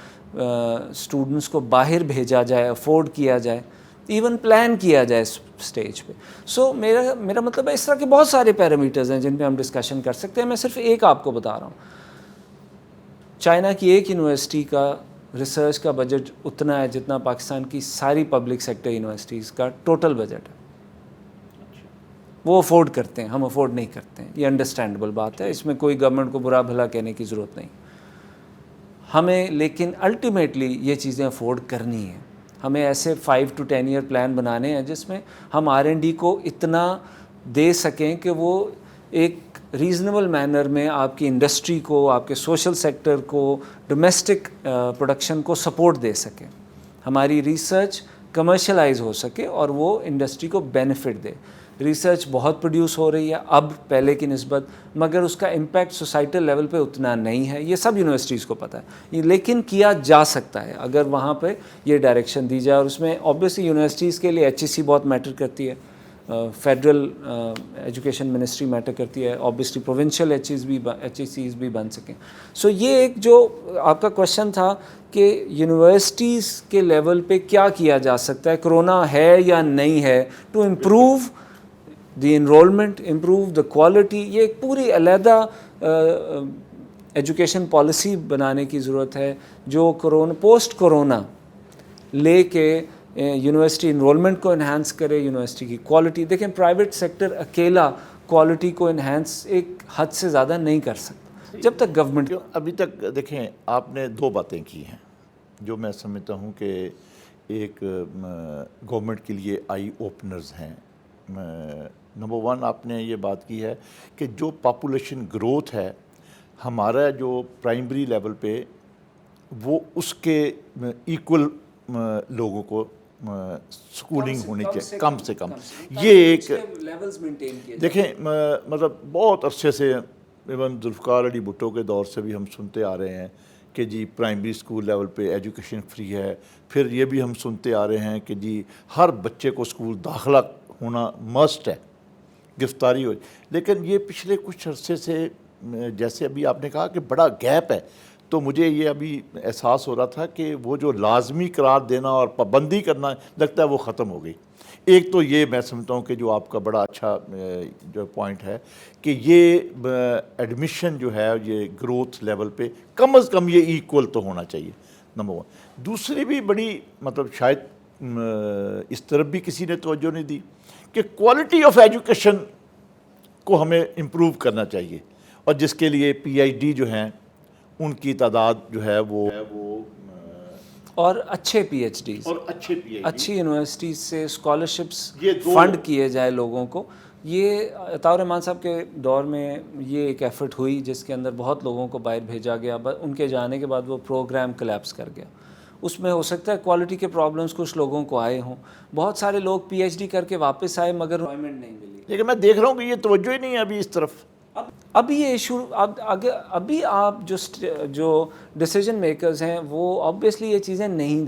اسٹوڈنٹس کو باہر بھیجا جائے، افورڈ کیا جائے، ایون پلان کیا جائے اس اسٹیج پہ؟ سو میرا مطلب ہے اس طرح کے بہت سارے پیرامیٹرز ہیں جن پہ ہم ڈسکشن کر سکتے ہیں. میں صرف ایک آپ کو بتا رہا ہوں. چائنا کی ایک یونیورسٹی کا ریسرچ کا بجٹ اتنا ہے جتنا پاکستان کی ساری پبلک سیکٹر یونیورسٹیز کا ٹوٹل بجٹ ہے. وہ افورڈ کرتے ہیں، ہم افورڈ نہیں کرتے ہیں. یہ انڈرسٹینڈیبل بات ہے، اس میں کوئی گورنمنٹ کو برا بھلا کہنے کی ضرورت نہیں. ہمیں لیکن الٹیمیٹلی یہ چیزیں افورڈ کرنی ہیں. ہمیں ایسے 5 to 10 ایئر پلان بنانے ہیں جس میں ہم R&D کو اتنا دے سکیں کہ وہ ایک ریزنیبل مینر میں آپ کی انڈسٹری کو، آپ کے سوشل سیکٹر کو، ڈومیسٹک پروڈکشن کو سپورٹ دے سکیں. ہماری ریسرچ کمرشلائز ہو سکے اور وہ انڈسٹری کو بینیفٹ دے. ریسرچ بہت پروڈیوس ہو رہی ہے اب پہلے کی نسبت، مگر اس کا امپیکٹ سوسائٹل لیول پہ اتنا نہیں ہے، یہ سب یونیورسٹیز کو پتہ ہے، لیکن کیا جا سکتا ہے اگر وہاں پہ یہ ڈائریکشن دی جائے. اور اس میں آبویسلی یونیورسٹیز کے لیے HEC بہت میٹر کرتی ہے، فیڈرل ایجوکیشن منسٹری میٹر کرتی ہے، آبویسلی پروونشل HECs بھی بن سکیں. سو یہ ایک جو آپ کا کوشچن تھا کہ یونیورسٹیز کے لیول پہ کیا کیا جا سکتا ہے، کرونا ہے یا نہیں ہے، to improve the enrolment, improve the quality, یہ ایک پوری علیحدہ ایجوکیشن پالیسی بنانے کی ضرورت ہے جو پوسٹ کرونا لے کے یونیورسٹی انرولمنٹ کو انہانس کرے، یونیورسٹی کی کوالٹی. دیکھیں پرائیویٹ سیکٹر اکیلا کوالٹی کو انہانس ایک حد سے زیادہ نہیں کر سکتا جب تک گورنمنٹ. ابھی تک دیکھیں آپ نے 2 باتیں کی ہیں جو میں سمجھتا ہوں کہ ایک گورنمنٹ کے لیے آئی اوپنرز ہیں. نمبر 1 آپ نے یہ بات کی ہے کہ جو پاپولیشن گروتھ ہے ہمارا جو پرائمری لیول پہ وہ اس کے ایکول لوگوں کو سکولنگ ہونی چاہیے کم سے کم. یہ ایک دیکھیں مطلب بہت عرصے سے ایون ذوالفقار علی بھٹو کے دور سے بھی ہم سنتے آ رہے ہیں کہ جی پرائمری اسکول لیول پہ ایجوکیشن فری ہے. پھر یہ بھی ہم سنتے آ رہے ہیں کہ جی ہر بچے کو اسکول داخلہ ہونا مسٹ ہے، گرفتاری ہو. لیکن یہ پچھلے کچھ عرصے سے جیسے ابھی آپ نے کہا کہ بڑا گیپ ہے، تو مجھے یہ ابھی احساس ہو رہا تھا کہ وہ جو لازمی قرار دینا اور پابندی کرنا لگتا ہے وہ ختم ہو گئی. ایک تو یہ میں سمجھتا ہوں کہ جو آپ کا بڑا اچھا جو پوائنٹ ہے کہ یہ ایڈمیشن جو ہے یہ گروتھ لیول پہ کم از کم یہ ایکول تو ہونا چاہیے، نمبر 1. دوسری بھی بڑی مطلب شاید اس طرف بھی کسی نے توجہ نہیں دی کہ کوالٹی آف ایجوکیشن کو ہمیں امپروو کرنا چاہیے، اور جس کے لیے PhD جو ہیں ان کی تعداد جو ہے وہ اور اچھے PhDs اور اچھی یونیورسٹیز سے اسکالرشپس فنڈ کیے جائے لوگوں کو. یہ عطاء الرحمان صاحب کے دور میں یہ ایک ایفرٹ ہوئی جس کے اندر بہت لوگوں کو باہر بھیجا گیا، ان کے جانے کے بعد وہ پروگرام کلیپس کر گیا. اس میں ہو سکتا ہے کوالٹی کے پرابلمس کچھ لوگوں کو آئے ہوں، بہت سارے لوگ PhD کر کے واپس آئے مگر امپلائمنٹ نہیں ملی. لیکن میں دیکھ رہا ہوں کہ یہ توجہ ہی نہیں ہے ابھی اس طرف. ابھی یہ ایشو ابھی آپ جو ڈیسیجن میکرز ہیں وہ آبویسلی یہ چیزیں نہیں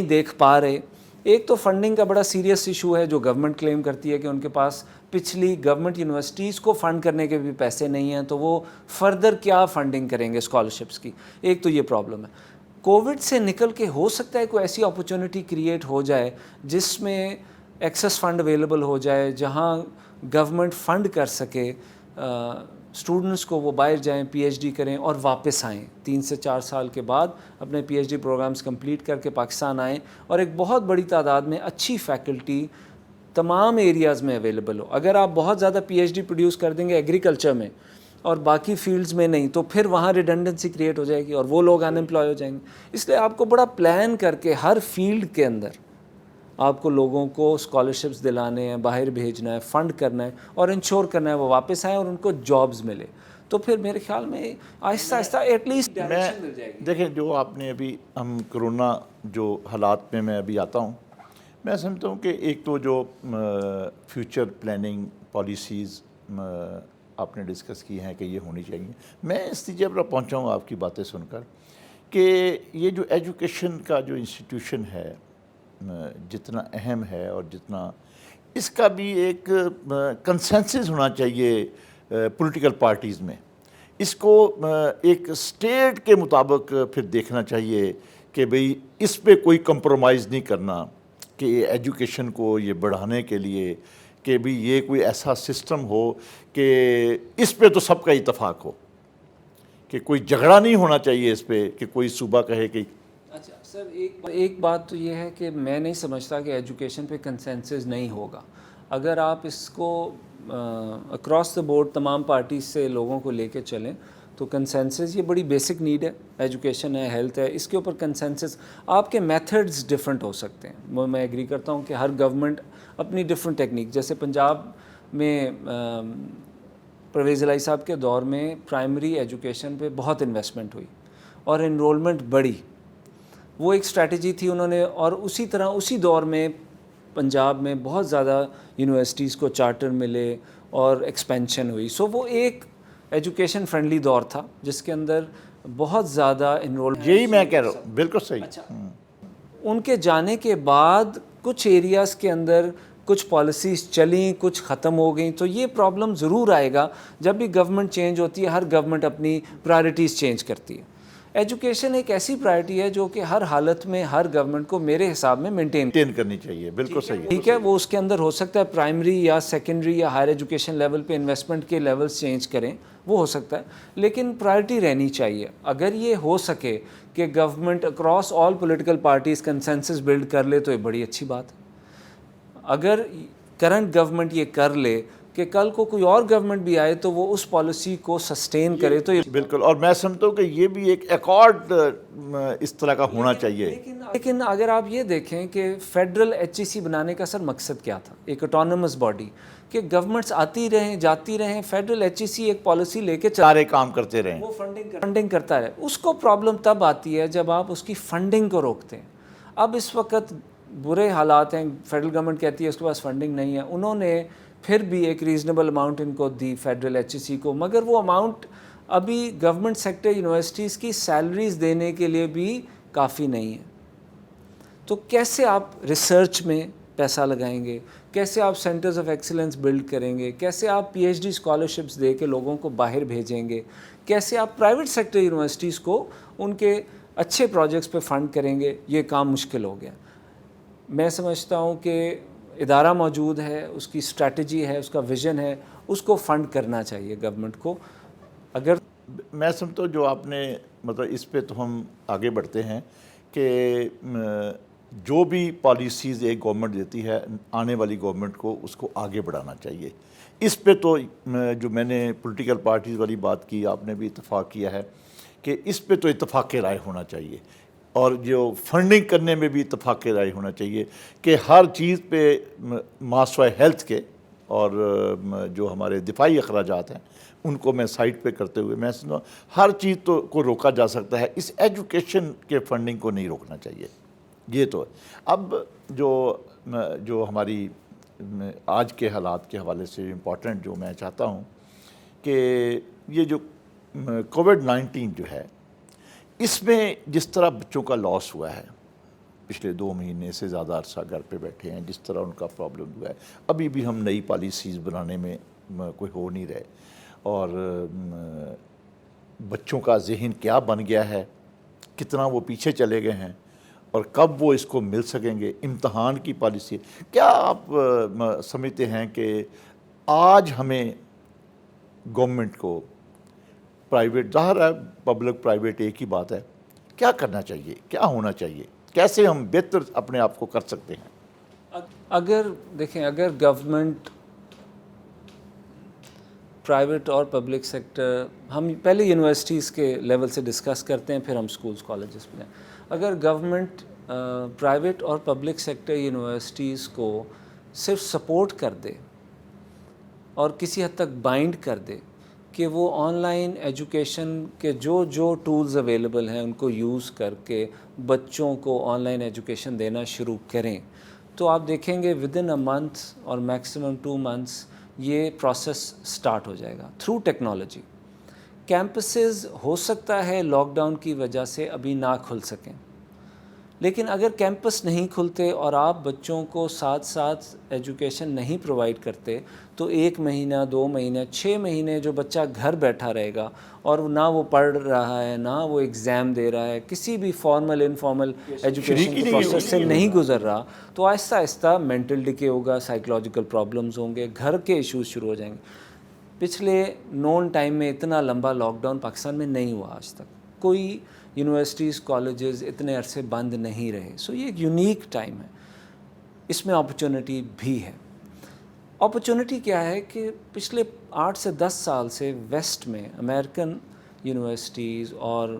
دیکھ پا رہے. ایک تو فنڈنگ کا بڑا سیریس ایشو ہے جو گورنمنٹ کلیم کرتی ہے کہ ان کے پاس پچھلی گورنمنٹ یونیورسٹیز کو فنڈ کرنے کے بھی پیسے نہیں ہیں، تو وہ فردر کیا فنڈنگ کریں گے اسکالرشپس کی. ایک تو یہ پرابلم ہے. کووڈ سے نکل کے ہو سکتا ہے کوئی ایسی اپرچونٹی کریٹ ہو جائے جس میں ایکسیس فنڈ اویلیبل ہو جائے جہاں گورنمنٹ فنڈ کر سکے اسٹوڈنٹس کو، وہ باہر جائیں PhD کریں اور واپس آئیں 3 سے 4 سال کے بعد اپنے PhD پروگرامز کمپلیٹ کر کے پاکستان آئیں، اور ایک بہت بڑی تعداد میں اچھی فیکلٹی تمام ایریاز میں اویلیبل ہو. اگر آپ بہت زیادہ PhD پروڈیوس کر دیں گے ایگریکلچر میں اور باقی فیلڈز میں نہیں تو پھر وہاں ریڈنڈنسی کریٹ ہو جائے گی اور وہ لوگ ان امپلائی ہو جائیں گے. اس لیے آپ کو بڑا پلان کر کے ہر فیلڈ کے اندر آپ کو لوگوں کو اسکالرشپس دلانے ہیں، باہر بھیجنا ہے، فنڈ کرنا ہے اور انشور کرنا ہے وہ واپس آئیں اور ان کو جابز ملے. تو پھر میرے خیال میں آہستہ آہستہ ایٹ لیسٹ ڈائریکشن مل جائے گی. دیکھیں جو آپ نے ابھی ہم کرونا جو حالات میں ابھی آتا ہوں، میں سمجھتا ہوں کہ ایک تو جو فیوچر پلاننگ پالیسیز آپ نے ڈسکس کی ہیں کہ یہ ہونی چاہیے. میں اس نتیجے پر پہنچا ہوں آپ کی باتیں سن کر کہ یہ جو ایجوکیشن کا جو انسٹیٹیوشن ہے جتنا اہم ہے اور جتنا اس کا بھی ایک کنسنسس ہونا چاہیے پولیٹیکل پارٹیز میں. اس کو ایک اسٹیٹ کے مطابق پھر دیکھنا چاہیے کہ بھئی اس پہ کوئی کمپرومائز نہیں کرنا کہ ایجوکیشن کو یہ بڑھانے کے لیے کہ بھی یہ کوئی ایسا سسٹم ہو کہ اس پہ تو سب کا اتفاق ہو، کہ کوئی جھگڑا نہیں ہونا چاہیے اس پہ کہ کوئی صوبہ کہے کہ. اچھا سر، ایک بات تو یہ ہے کہ میں نہیں سمجھتا کہ ایجوکیشن پہ کنسنسس نہیں ہوگا. اگر آپ اس کو اکراس دا بورڈ تمام پارٹیز سے لوگوں کو لے کے چلیں تو کنسنسس یہ بڑی بیسک نیڈ ہے. ایجوکیشن ہے، ہیلتھ ہے، اس کے اوپر کنسنسس. آپ کے میتھڈز ڈفرینٹ ہو سکتے ہیں، میں ایگری کرتا ہوں کہ ہر گورنمنٹ اپنی ڈفرینٹ ٹیکنیک. جیسے پنجاب میں پرویز الہی صاحب کے دور میں پرائمری ایجوکیشن پہ بہت انویسٹمنٹ ہوئی اور انرولمنٹ بڑھی. وہ ایک اسٹریٹجی تھی انہوں نے، اور اسی طرح اسی دور میں پنجاب میں بہت زیادہ یونیورسٹیز کو چارٹر ملے اور ایکسپینشن ہوئی. سو وہ ایک ایجوکیشن فرینڈلی دور تھا جس کے اندر بہت زیادہ انرول. یہی میں کہہ رہا ہوں, بالکل صحیح. ان کے جانے کے بعد کچھ ایریاز کے اندر کچھ پالیسیز چلیں, کچھ ختم ہو گئیں. تو یہ پرابلم ضرور آئے گا جب بھی گورنمنٹ چینج ہوتی ہے. ہر گورنمنٹ اپنی پرائرٹیز چینج کرتی ہے. ایجوکیشن ایک ایسی پرائرٹی ہے جو کہ ہر حالت میں ہر گورنمنٹ کو میرے حساب میں مینٹین کرنی چاہیے. بالکل صحیح. ٹھیک ہے, وہ اس کے اندر ہو سکتا ہے پرائمری یا سیکنڈری یا ہائر ایجوکیشن لیول پہ انویسٹمنٹ کے لیولز چینج کریں, وہ ہو سکتا ہے, لیکن پرائرٹی رہنی چاہیے. اگر یہ ہو سکے کہ government across all political parties consensus build کر لے تو یہ بڑی اچھی بات ہے. اگر کرنٹ گورنمنٹ یہ کر لے کہ کل کو کوئی اور گورنمنٹ بھی آئے تو وہ اس پالیسی کو سسٹین کرے تو یہ بالکل. اور میں سمجھتا ہوں کہ یہ بھی ایک ایکارڈ اس طرح کا ہونا چاہیے. لیکن اگر آپ یہ دیکھیں کہ فیڈرل ایچ ای سی بنانے کا سر مقصد کیا تھا, ایک اٹانومس باڈی, کہ گورنمنٹس آتی رہیں جاتی رہیں, فیڈرل ایچ ای سی ایک پالیسی لے کے سارے کام کرتے رہیں, وہ فنڈنگ کرتا رہے. اس کو پرابلم تب آتی ہے جب آپ اس کی فنڈنگ کو روکتے ہیں. اب اس وقت برے حالات ہیں, فیڈرل گورنمنٹ کہتی ہے اس کے پاس فنڈنگ نہیں ہے. انہوں نے پھر بھی ایک ریزنیبل اماؤنٹ ان کو دی فیڈرل ایچ ای سی کو, مگر وہ اماؤنٹ ابھی گورنمنٹ سیکٹر یونیورسٹیز کی سیلریز دینے کے لیے بھی کافی نہیں ہے. تو کیسے آپ ریسرچ میں پیسہ لگائیں گے, کیسے آپ سینٹرز آف ایکسیلنس بلڈ کریں گے, کیسے آپ پی ایچ ڈی اسکالرشپس دے کے لوگوں کو باہر بھیجیں گے, کیسے آپ پرائیویٹ سیکٹر یونیورسٹیز کو ان کے اچھے پروجیکٹس پہ فنڈ کریں گے. یہ کام مشکل ہو گیا. میں سمجھتا ہوں کہ ادارہ موجود ہے, اس کی اسٹریٹجی ہے, اس کا ویژن ہے, اس کو فنڈ کرنا چاہیے گورنمنٹ کو. اگر میں سمجھتا ہوں جو آپ نے مطلب اس پہ تو ہم آگے بڑھتے ہیں کہ جو بھی پالیسیز ایک گورنمنٹ دیتی ہے آنے والی گورنمنٹ کو اس کو آگے بڑھانا چاہیے. اس پہ تو جو میں نے پولیٹیکل پارٹیز والی بات کی, آپ نے بھی اتفاق کیا ہے کہ اس پہ تو اتفاق رائے ہونا چاہیے, اور جو فنڈنگ کرنے میں بھی اتفاق رائے ہونا چاہیے کہ ہر چیز پہ ماسوائے ہیلتھ کے اور جو ہمارے دفاعی اخراجات ہیں ان کو میں سائٹ پہ کرتے ہوئے میں سمجھتا ہوں ہر چیز تو کو روکا جا سکتا ہے, اس ایجوکیشن کے فنڈنگ کو نہیں روکنا چاہیے. یہ تو ہے. اب جو ہماری آج کے حالات کے حوالے سے امپورٹنٹ جو میں چاہتا ہوں کہ یہ جو کووڈ-19 جو ہے اس میں جس طرح بچوں کا لاس ہوا ہے, پچھلے 2 مہینے سے زیادہ عرصہ گھر پہ بیٹھے ہیں, جس طرح ان کا پرابلم ہوا ہے, ابھی بھی ہم نئی پالیسیز بنانے میں کوئی ہو نہیں رہے, اور بچوں کا ذہن کیا بن گیا ہے, کتنا وہ پیچھے چلے گئے ہیں, اور کب وہ اس کو مل سکیں گے. امتحان کی پالیسی کیا آپ سمجھتے ہیں کہ آج ہمیں گورنمنٹ کو پرائیویٹ, ظاہر ہے پبلک پرائیویٹ ایک ہی بات ہے, کیا کرنا چاہیے, کیا ہونا چاہیے, کیسے ہم بہتر اپنے آپ کو کر سکتے ہیں؟ اگر دیکھیں, اگر گورنمنٹ پرائیویٹ اور پبلک سیکٹر, ہم پہلے یونیورسٹیز کے لیول سے ڈسکس کرتے ہیں پھر ہم سکولز کالجز میں جائیں. اگر گورنمنٹ پرائیویٹ اور پبلک سیکٹر یونیورسٹیز کو صرف سپورٹ کر دے اور کسی حد تک بائنڈ کر دے کہ وہ آن لائن ایجوکیشن کے جو ٹولز اویلیبل ہیں ان کو یوز کر کے بچوں کو آن لائن ایجوکیشن دینا شروع کریں, تو آپ دیکھیں گے ود ان اے منتھ اور میکسیمم 2 months یہ پروسیس سٹارٹ ہو جائے گا تھرو ٹیکنالوجی. کیمپسز ہو سکتا ہے لاک ڈاؤن کی وجہ سے ابھی نہ کھل سکیں, لیکن اگر کیمپس نہیں کھلتے اور آپ بچوں کو ساتھ ساتھ ایجوکیشن نہیں پرووائڈ کرتے تو 1 مہینہ 2 مہینے 6 مہینے جو بچہ گھر بیٹھا رہے گا اور نہ وہ پڑھ رہا ہے نہ وہ ایگزام دے رہا ہے, کسی بھی فارمل انفارمل ایجوکیشن کے پروسیس سے نہیں گزر رہا, تو آہستہ آہستہ مینٹل ڈکے ہوگا, سائیکلوجیکل پرابلمز ہوں گے, گھر کے ایشوز شروع ہو جائیں گے. پچھلے نون ٹائم میں اتنا لمبا لاک ڈاؤن پاکستان میں نہیں ہوا آج تک, کوئی یونیورسٹیز کالجز اتنے عرصے بند نہیں رہے. سو یہ ایک یونیک ٹائم ہے, اس میں اپرچونٹی بھی ہے. اپرچونٹی کیا ہے کہ پچھلے 8 سے 10 سال سے ویسٹ میں امریکن یونیورسٹیز اور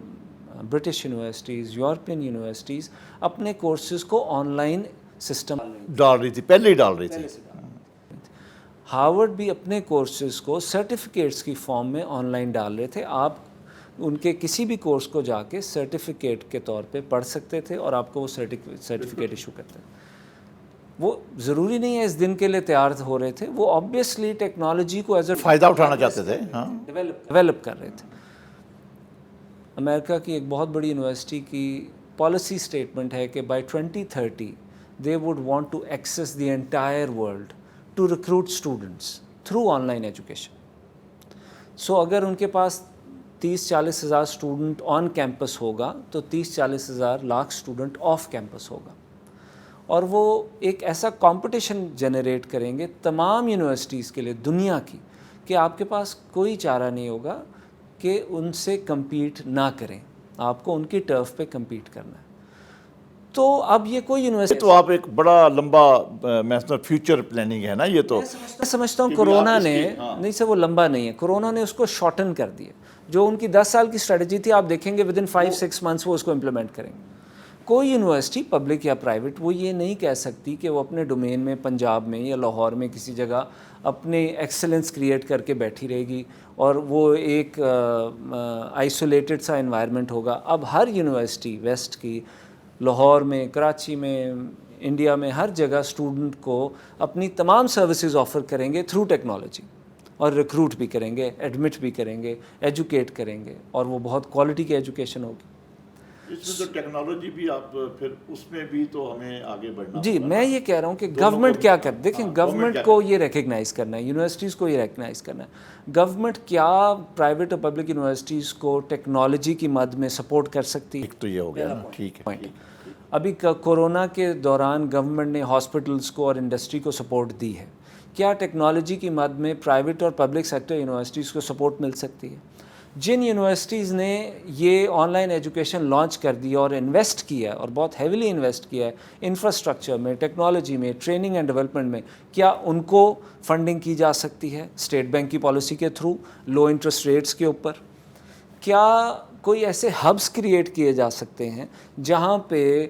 برٹش یونیورسٹیز, یورپین یونیورسٹیز اپنے کورسز کو آن لائن سسٹم ڈال رہی تھی, پہلے ہی ڈال رہی تھی. ہارورڈ بھی اپنے کورسز کو سرٹیفکیٹس کی فارم میں آن لائن ڈال رہے تھے. آپ ان کے کسی بھی کورس کو جا کے سرٹیفکیٹ کے طور پہ پڑھ سکتے تھے اور آپ کو وہ سرٹیفکیٹ ایشو کرتے تھے. وہ ضروری نہیں ہے اس دن کے لیے تیار ہو رہے تھے, وہ آبویسلی ٹیکنالوجی کو ایز اے فائدہ اٹھانا چاہتے تھے. ہاں, ڈیولپ کر رہے تھے. امریکہ کی ایک بہت بڑی یونیورسٹی کی پالیسی اسٹیٹمنٹ ہے کہ by 2030 they would want to access the entire world to recruit students through online education. So اگر ان کے پاس 30-40 ہزار اسٹوڈنٹ آن کیمپس ہوگا تو 30-40 ہزار لاکھ اسٹوڈنٹ آف کیمپس ہوگا, اور وہ ایک ایسا کمپٹیشن جنریٹ کریں گے تمام یونیورسٹیز کے لیے دنیا کی کہ آپ کے پاس کوئی چارہ نہیں ہوگا کہ ان سے کمپیٹ نہ کریں, آپ کو ان کی ٹرف پہ کمپیٹ کرنا ہے. تو اب یہ کوئی یونیورسٹی تو آپ ایک بڑا لمبا میں فیوچر پلاننگ ہے نا یہ تو. میں سمجھتا ہوں کورونا نے نہیں سر وہ لمبا نہیں ہے, کورونا نے اس کو شارٹن کر دیا. جو ان کی 10 سال کی اسٹریٹجی تھی آپ دیکھیں گے ودن 5-6 منتھس وہ اس کو امپلیمنٹ کریں گے. کوئی یونیورسٹی پبلک یا پرائیویٹ وہ یہ نہیں کہہ سکتی کہ وہ اپنے ڈومین میں پنجاب میں یا لاہور میں کسی جگہ اپنے ایکسلنس کریٹ کر کے بیٹھی رہے گی اور وہ ایک آئسولیٹڈ سا انوائرمنٹ ہوگا. اب ہر یونیورسٹی ویسٹ کی لاہور میں, کراچی میں, انڈیا میں ہر جگہ اسٹوڈنٹ کو اپنی تمام سروسز آفر کریں گے تھرو ٹیکنالوجی, اور ریکروٹ بھی کریں گے, ایڈمٹ بھی کریں گے, ایجوکیٹ کریں گے, اور وہ بہت کوالٹی کی ایجوکیشن ہوگی. اس میں تو ٹیکنالوجی بھی آپ پھر اس میں بھی تو ہمیں آگے بڑھنا. جی میں یہ کہہ رہا ہوں کہ گورنمنٹ کیا کر, دیکھیں گورنمنٹ کو یہ ریکگنائز کرنا ہے, یونیورسٹیز کو یہ ریکگنائز کرنا ہے گورنمنٹ کیا پرائیویٹ اور پبلک یونیورسٹیز کو ٹیکنالوجی کی مد میں سپورٹ کر سکتی ہے. ایک تو یہ ہو گیا نا, ٹھیک ہے. ابھی کورونا کے دوران گورنمنٹ نے ہاسپٹلس کو اور انڈسٹری کو سپورٹ دی ہے, کیا ٹیکنالوجی کی مد میں پرائیویٹ اور پبلک سیکٹر یونیورسٹیز کو سپورٹ مل سکتی ہے؟ جن یونیورسٹیز نے یہ آن لائن ایجوکیشن لانچ کر دیا اور انویسٹ کیا اور بہت ہیویلی انویسٹ کیا ہے انفراسٹرکچر میں, ٹیکنالوجی میں, ٹریننگ اینڈ ڈیولپمنٹ میں, کیا ان کو فنڈنگ کی جا سکتی ہے اسٹیٹ بینک کی پالیسی کے تھرو لو انٹرسٹ ریٹس کے اوپر؟ کیا کوئی ایسے ہبس کریٹ کیے جا سکتے ہیں جہاں پہ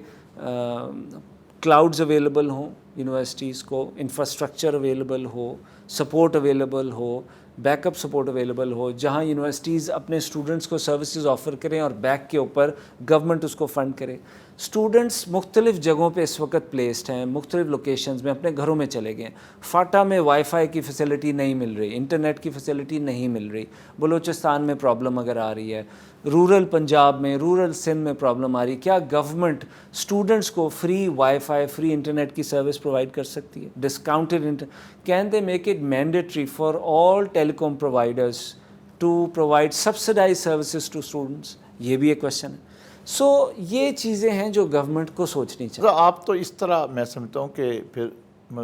کلاؤڈز اویلیبل ہوں یونیورسٹیز کو, انفراسٹرکچر اویلیبل ہو, سپورٹ اویلیبل ہو, بیک اپ سپورٹ اویلیبل ہو, جہاں یونیورسٹیز اپنے اسٹوڈنٹس کو سروسز آفر کریں اور بیک کے اوپر گورنمنٹ اس کو فنڈ کرے. اسٹوڈنٹس مختلف جگہوں پہ اس وقت پلیسڈ ہیں, مختلف لوکیشنز میں, اپنے گھروں میں چلے گئے ہیں. فاٹا میں وائی فائی کی فیسلٹی نہیں مل رہی, انٹرنیٹ کی فیسلٹی نہیں مل رہی, بلوچستان میں پرابلم اگر آ رہی ہے, رورل پنجاب میں, رورل سندھ میں پرابلم آ رہی ہے, کیا گورنمنٹ اسٹوڈنٹس کو free wifi, free internet کی سروس پرووائڈ کر سکتی ہے؟ Discounted can they make it mandatory for all telecom providers to provide subsidised services to students? یہ بھی ایک کویشچن ہے. سو یہ چیزیں ہیں جو گورنمنٹ کو سوچنی چاہیے. آپ تو اس طرح میں سمجھتا ہوں کہ پھر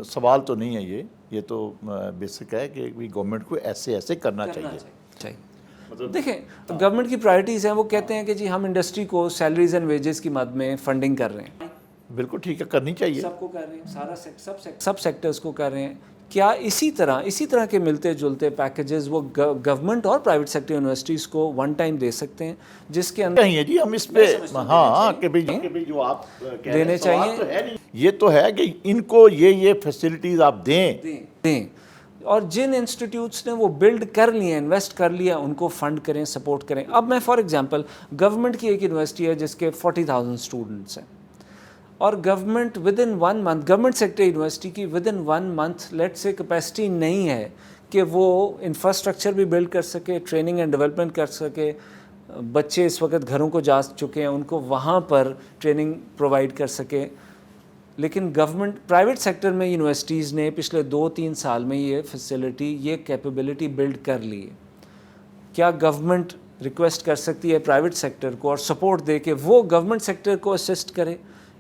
سوال تو نہیں ہے یہ تو بیسک ہے کہ گورنمنٹ کو ایسے کرنا چاہیے. دیکھیں گورنمنٹ کی پرائرٹیز ہیں, وہ کہتے ہیں کہ جی ہم انڈسٹری کو سیلریز اینڈ ویجز کی مد میں فنڈنگ کر رہے ہیں. بالکل ٹھیک ہے, کرنی چاہیے, سب کو کر رہے ہیں, سب سیکٹرز کو کر رہے ہیں. کیا اسی طرح کے ملتے جلتے پیکیجز وہ گورنمنٹ اور پرائیویٹ سیکٹر یونیورسٹیز کو ون ٹائم دے سکتے ہیں جس کے اندر نہیں ہے جی ہم اس پہ ہاں کہ جو آپ دینے چاہیے. یہ تو ہے کہ ان کو یہ فیسلٹیز آپ دیں, اور جن انسٹیٹیوٹس نے وہ بلڈ کر لیا, انویسٹ کر لیا, ان کو فنڈ کریں, سپورٹ کریں. اب میں فار ایگزامپل گورنمنٹ کی ایک یونیورسٹی ہے جس کے 40,000 اسٹوڈنٹس ہیں, اور government with in 1 month, government sector university کی ود ان 1 منتھ لیٹ سے کیپیسٹی نہیں ہے کہ وہ انفراسٹرکچر بھی بلڈ کر سکے, ٹریننگ اینڈ ڈیولپمنٹ کر سکے. بچے اس وقت گھروں کو جا چکے ہیں, ان کو وہاں پر ٹریننگ پرووائڈ کر سکے. لیکن گورنمنٹ پرائیویٹ سیکٹر میں یونیورسٹیز نے پچھلے 2-3 سال میں یہ فیسلٹی, یہ کیپیبلٹی بلڈ کر لی ہے. کیا گورنمنٹ ریکویسٹ کر سکتی ہے پرائیویٹ سیکٹر کو اور سپورٹ دے کے وہ گورنمنٹ سیکٹر کو اسسٹ کرے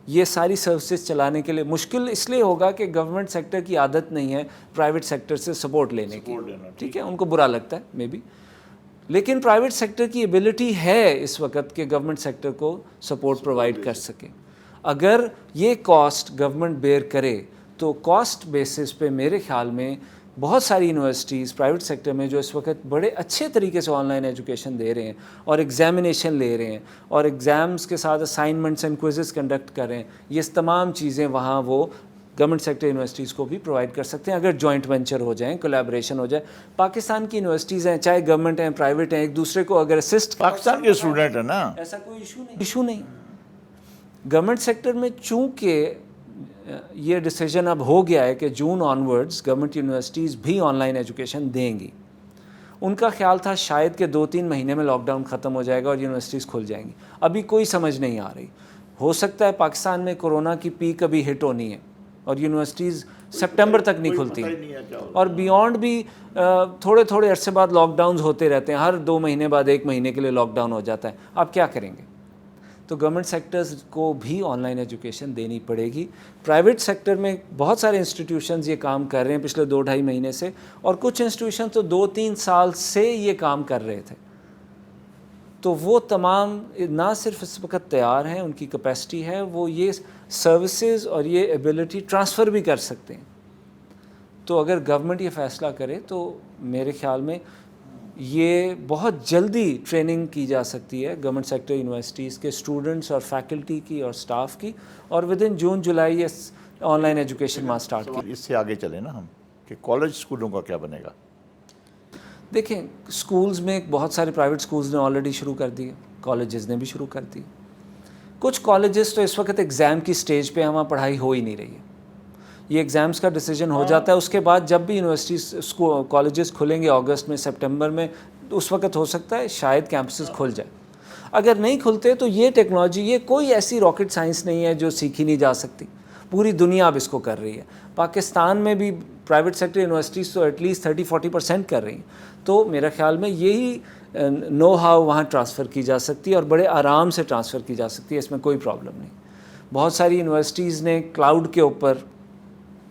یہ ساری سروسز چلانے کے لیے؟ مشکل اس لیے ہوگا کہ گورنمنٹ سیکٹر کی عادت نہیں ہے پرائیویٹ سیکٹر سے سپورٹ لینے کی, ٹھیک ہے, ان کو برا لگتا ہے مے بی, لیکن پرائیویٹ سیکٹر کی ایبلٹی ہے اس وقت کہ گورنمنٹ سیکٹر کو سپورٹ پرووائڈ کر سکے. اگر یہ کاسٹ گورنمنٹ بیئر کرے تو کاسٹ بیسس پہ میرے خیال میں بہت ساری یونیورسٹیز پرائیویٹ سیکٹر میں جو اس وقت بڑے اچھے طریقے سے آن لائن ایجوکیشن دے رہے ہیں اور ایگزامینیشن لے رہے ہیں اور ایگزامس کے ساتھ اسائنمنٹس اینڈ کوئزز کنڈکٹ کر رہے ہیں, یہ تمام چیزیں وہاں وہ گورنمنٹ سیکٹر یونیورسٹیز کو بھی پرووائڈ کر سکتے ہیں اگر جوائنٹ وینچر ہو جائیں, کولیبریشن ہو جائے. پاکستان کی یونیورسٹیز ہیں, چاہے گورنمنٹ ہیں پرائیویٹ ہیں, ایک دوسرے کو اگر اسسٹ, پاکستان کے اسٹوڈنٹ ہیں نا, ایسا کوئی ایشو نہیں. گورنمنٹ سیکٹر میں چونکہ یہ ڈیسیجن اب ہو گیا ہے کہ جون آنورڈز گورنمنٹ یونیورسٹیز بھی آن لائن ایجوکیشن دیں گی. ان کا خیال تھا شاید کہ 2-3 مہینے میں لاک ڈاؤن ختم ہو جائے گا اور یونیورسٹیز کھل جائیں گی. ابھی کوئی سمجھ نہیں آ رہی. ہو سکتا ہے پاکستان میں کورونا کی پیک ابھی ہٹ ہونی ہے اور یونیورسٹیز سپٹمبر تک نہیں کھلتی ہیں, اور بیونڈ بھی تھوڑے تھوڑے عرصے بعد لاک ڈاؤنز ہوتے رہتے ہیں. ہر 2 مہینے بعد 1 مہینے کے لیے لاک ڈاؤن ہو جاتا ہے. آپ کیا کریں گے؟ تو گورنمنٹ سیکٹرز کو بھی آن لائن ایجوکیشن دینی پڑے گی. پرائیویٹ سیکٹر میں بہت سارے انسٹیٹیوشنز یہ کام کر رہے ہیں پچھلے 2-2.5 مہینے سے, اور کچھ انسٹیٹیوشن تو 2-3 سال سے یہ کام کر رہے تھے. تو وہ تمام نہ صرف اس وقت تیار ہیں, ان کی کیپیسٹی ہے, وہ یہ سروسز اور یہ ایبلٹی ٹرانسفر بھی کر سکتے ہیں. تو اگر گورنمنٹ یہ فیصلہ کرے تو میرے خیال میں یہ بہت جلدی ٹریننگ کی جا سکتی ہے گورنمنٹ سیکٹر یونیورسٹیز کے اسٹوڈنٹس اور فیکلٹی کی اور اسٹاف کی, اور ود ان جون جولائی یہ آن لائن ایجوکیشن وہاں اسٹارٹ کی. اس سے آگے چلیں نا ہم کہ کالج اسکولوں کا کیا بنے گا. دیکھیں اسکولز میں بہت سارے پرائیویٹ اسکولز نے آلریڈی شروع کر دی, کالجز نے بھی شروع کر دی. کچھ کالجز تو اس وقت ایگزام کی سٹیج پہ وہاں پڑھائی ہو ہی نہیں رہی ہے. یہ ایگزامس کا ڈیسیجن ہو جاتا ہے, اس کے بعد جب بھی یونیورسٹیز کالجز کھلیں گے اگست میں سپٹمبر میں, اس وقت ہو سکتا ہے شاید کیمپسز کھل جائے. اگر نہیں کھلتے تو یہ ٹیکنالوجی, یہ کوئی ایسی راکٹ سائنس نہیں ہے جو سیکھی نہیں جا سکتی. پوری دنیا اب اس کو کر رہی ہے. پاکستان میں بھی پرائیویٹ سیکٹر یونیورسٹیز تو ایٹ لیسٹ 30-40% کر رہی ہیں. تو میرا خیال میں یہی نو ہاؤ وہاں ٹرانسفر کی جا سکتی ہے اور بڑے آرام سے ٹرانسفر کی جا سکتی ہے, اس میں کوئی پرابلم نہیں. بہت ساری یونیورسٹیز نے کلاؤڈ کے اوپر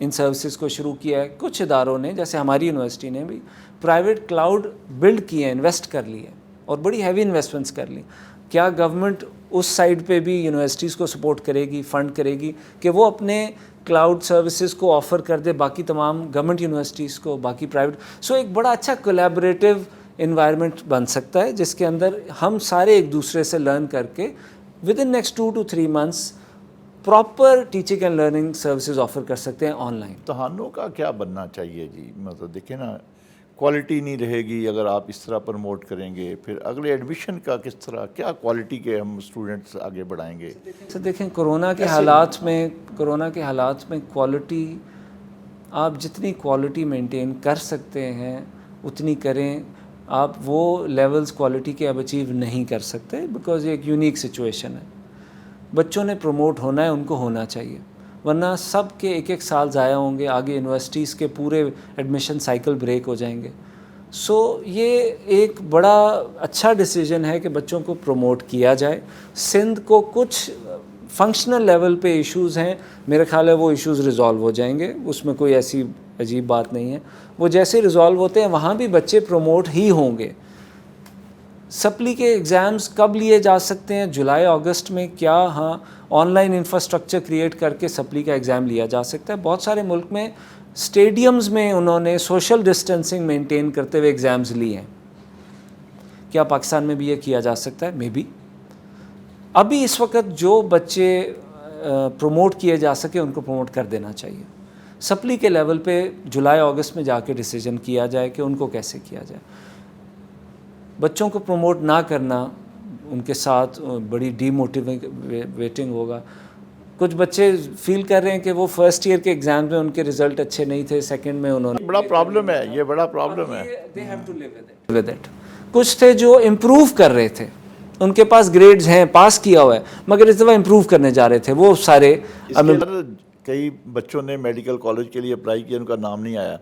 ان سروسز کو شروع کیا ہے. کچھ اداروں نے جیسے ہماری یونیورسٹی نے بھی پرائیویٹ کلاؤڈ بلڈ کیے ہیں, انویسٹ کر لی ہے اور بڑی ہیوی انویسٹمنٹس کر لی. کیا گورنمنٹ اس سائڈ پہ بھی یونیورسٹیز کو سپورٹ کرے گی, فنڈ کرے گی کہ وہ اپنے کلاؤڈ سروسز کو آفر کر دے باقی تمام گورنمنٹ یونیورسٹیز کو, باقی پرائیویٹ. سو ایک بڑا اچھا کولیبریٹو انوائرمنٹ بن سکتا ہے جس کے اندر ہم سارے ایک دوسرے سے لرن کر کے with in next 2 to 3 months proper teaching and learning services offer کر سکتے ہیں آن لائن. امتحانوں کا کیا بننا چاہیے جی؟ مطلب دیکھیں نا, کوالٹی نہیں رہے گی اگر آپ اس طرح پروموٹ کریں گے. پھر اگلے ایڈمیشن کا کس طرح, کیا کوالٹی کے ہم اسٹوڈنٹس آگے بڑھائیں گے؟ دیکھیں کورونا کے حالات میں کوالٹی, آپ جتنی کوالٹی مینٹین کر سکتے ہیں اتنی کریں. آپ وہ لیولز کوالٹی کے اب اچیو نہیں کر سکتے بیکاز یہ ایک یونیک سچویشن ہے. بچوں نے پروموٹ ہونا ہے, ان کو ہونا چاہیے, ورنہ سب کے 1-1 سال ضائع ہوں گے. آگے یونیورسٹیز کے پورے ایڈمیشن سائیکل بریک ہو جائیں گے. سو یہ ایک بڑا اچھا ڈیسیجن ہے کہ بچوں کو پروموٹ کیا جائے. سندھ کو کچھ فنکشنل لیول پہ ایشوز ہیں, میرے خیال ہے وہ ایشوز ریزالو ہو جائیں گے, اس میں کوئی ایسی عجیب بات نہیں ہے. وہ جیسے ریزالو ہوتے ہیں وہاں بھی بچے پروموٹ ہی ہوں گے. سپلی کے ایگزامز کب لیے جا سکتے ہیں؟ جولائی اگست میں. کیا ہاں آن لائن انفراسٹرکچر کریٹ کر کے سپلی کا ایگزام لیا جا سکتا ہے. بہت سارے ملک میں اسٹیڈیمز میں انہوں نے سوشل ڈسٹینسنگ مینٹین کرتے ہوئے ایگزامز لیے ہیں. کیا پاکستان میں بھی یہ کیا جا سکتا ہے؟ Maybe. ابھی اس وقت جو بچے پروموٹ کیے جا سکے ان کو پروموٹ کر دینا چاہیے. سپلی کے لیول پہ جولائی اگست میں جا کے ڈیسیجن کیا جائے کہ ان کو کیسے کیا جائے. بچوں کو پروموٹ نہ کرنا ان کے ساتھ بڑی ڈی موٹیویٹنگ ہوگا. کچھ بچے فیل کر رہے ہیں کہ وہ فرسٹ ایئر کے ایگزام میں ان کے رزلٹ اچھے نہیں تھے, سیکنڈ میں انہوں نے, بڑا پرابلم ہے, یہ بڑا پرابلم ہے. they have to live with it. کچھ تھے جو امپروو کر رہے تھے, ان کے پاس گریڈز ہیں, پاس کیا ہوا ہے, مگر اس دفعہ امپروو کرنے جا رہے تھے. وہ سارے کئی بچوں نے میڈیکل کالج کے لیے اپلائی کیا, ان کا نام نہیں آیا.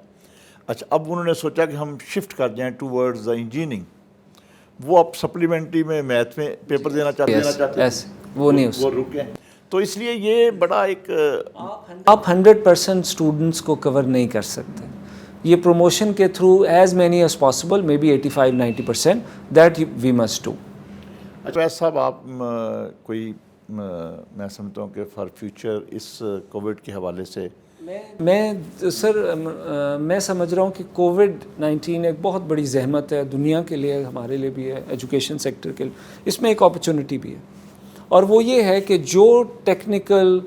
اچھا, اب انہوں نے سوچا کہ ہم شفٹ کر جائیں ٹو ورڈز دا انجینئرنگ. وہ اب سپلیمنٹری میں میتھ میں پیپر دینا چاہتے ہیں, وہ نہیں, وہ رکے. تو اس لیے یہ بڑا ایک, آپ 100% اسٹوڈنٹس کو کور نہیں کر سکتے. یہ پروموشن کے through as many as possible, maybe 85-90% that we must do. اچھا صاحب, آپ کوئی میں سمجھتا ہوں کہ فار فیوچر اس کووڈ کے حوالے سے, میں سمجھ رہا ہوں کہ کووڈ-19 ایک بہت بڑی زحمت ہے دنیا کے لیے, ہمارے لیے بھی ہے, ایجوکیشن سیکٹر کے لیے. اس میں ایک اپرچونٹی بھی ہے, اور وہ یہ ہے کہ جو ٹیکنیکل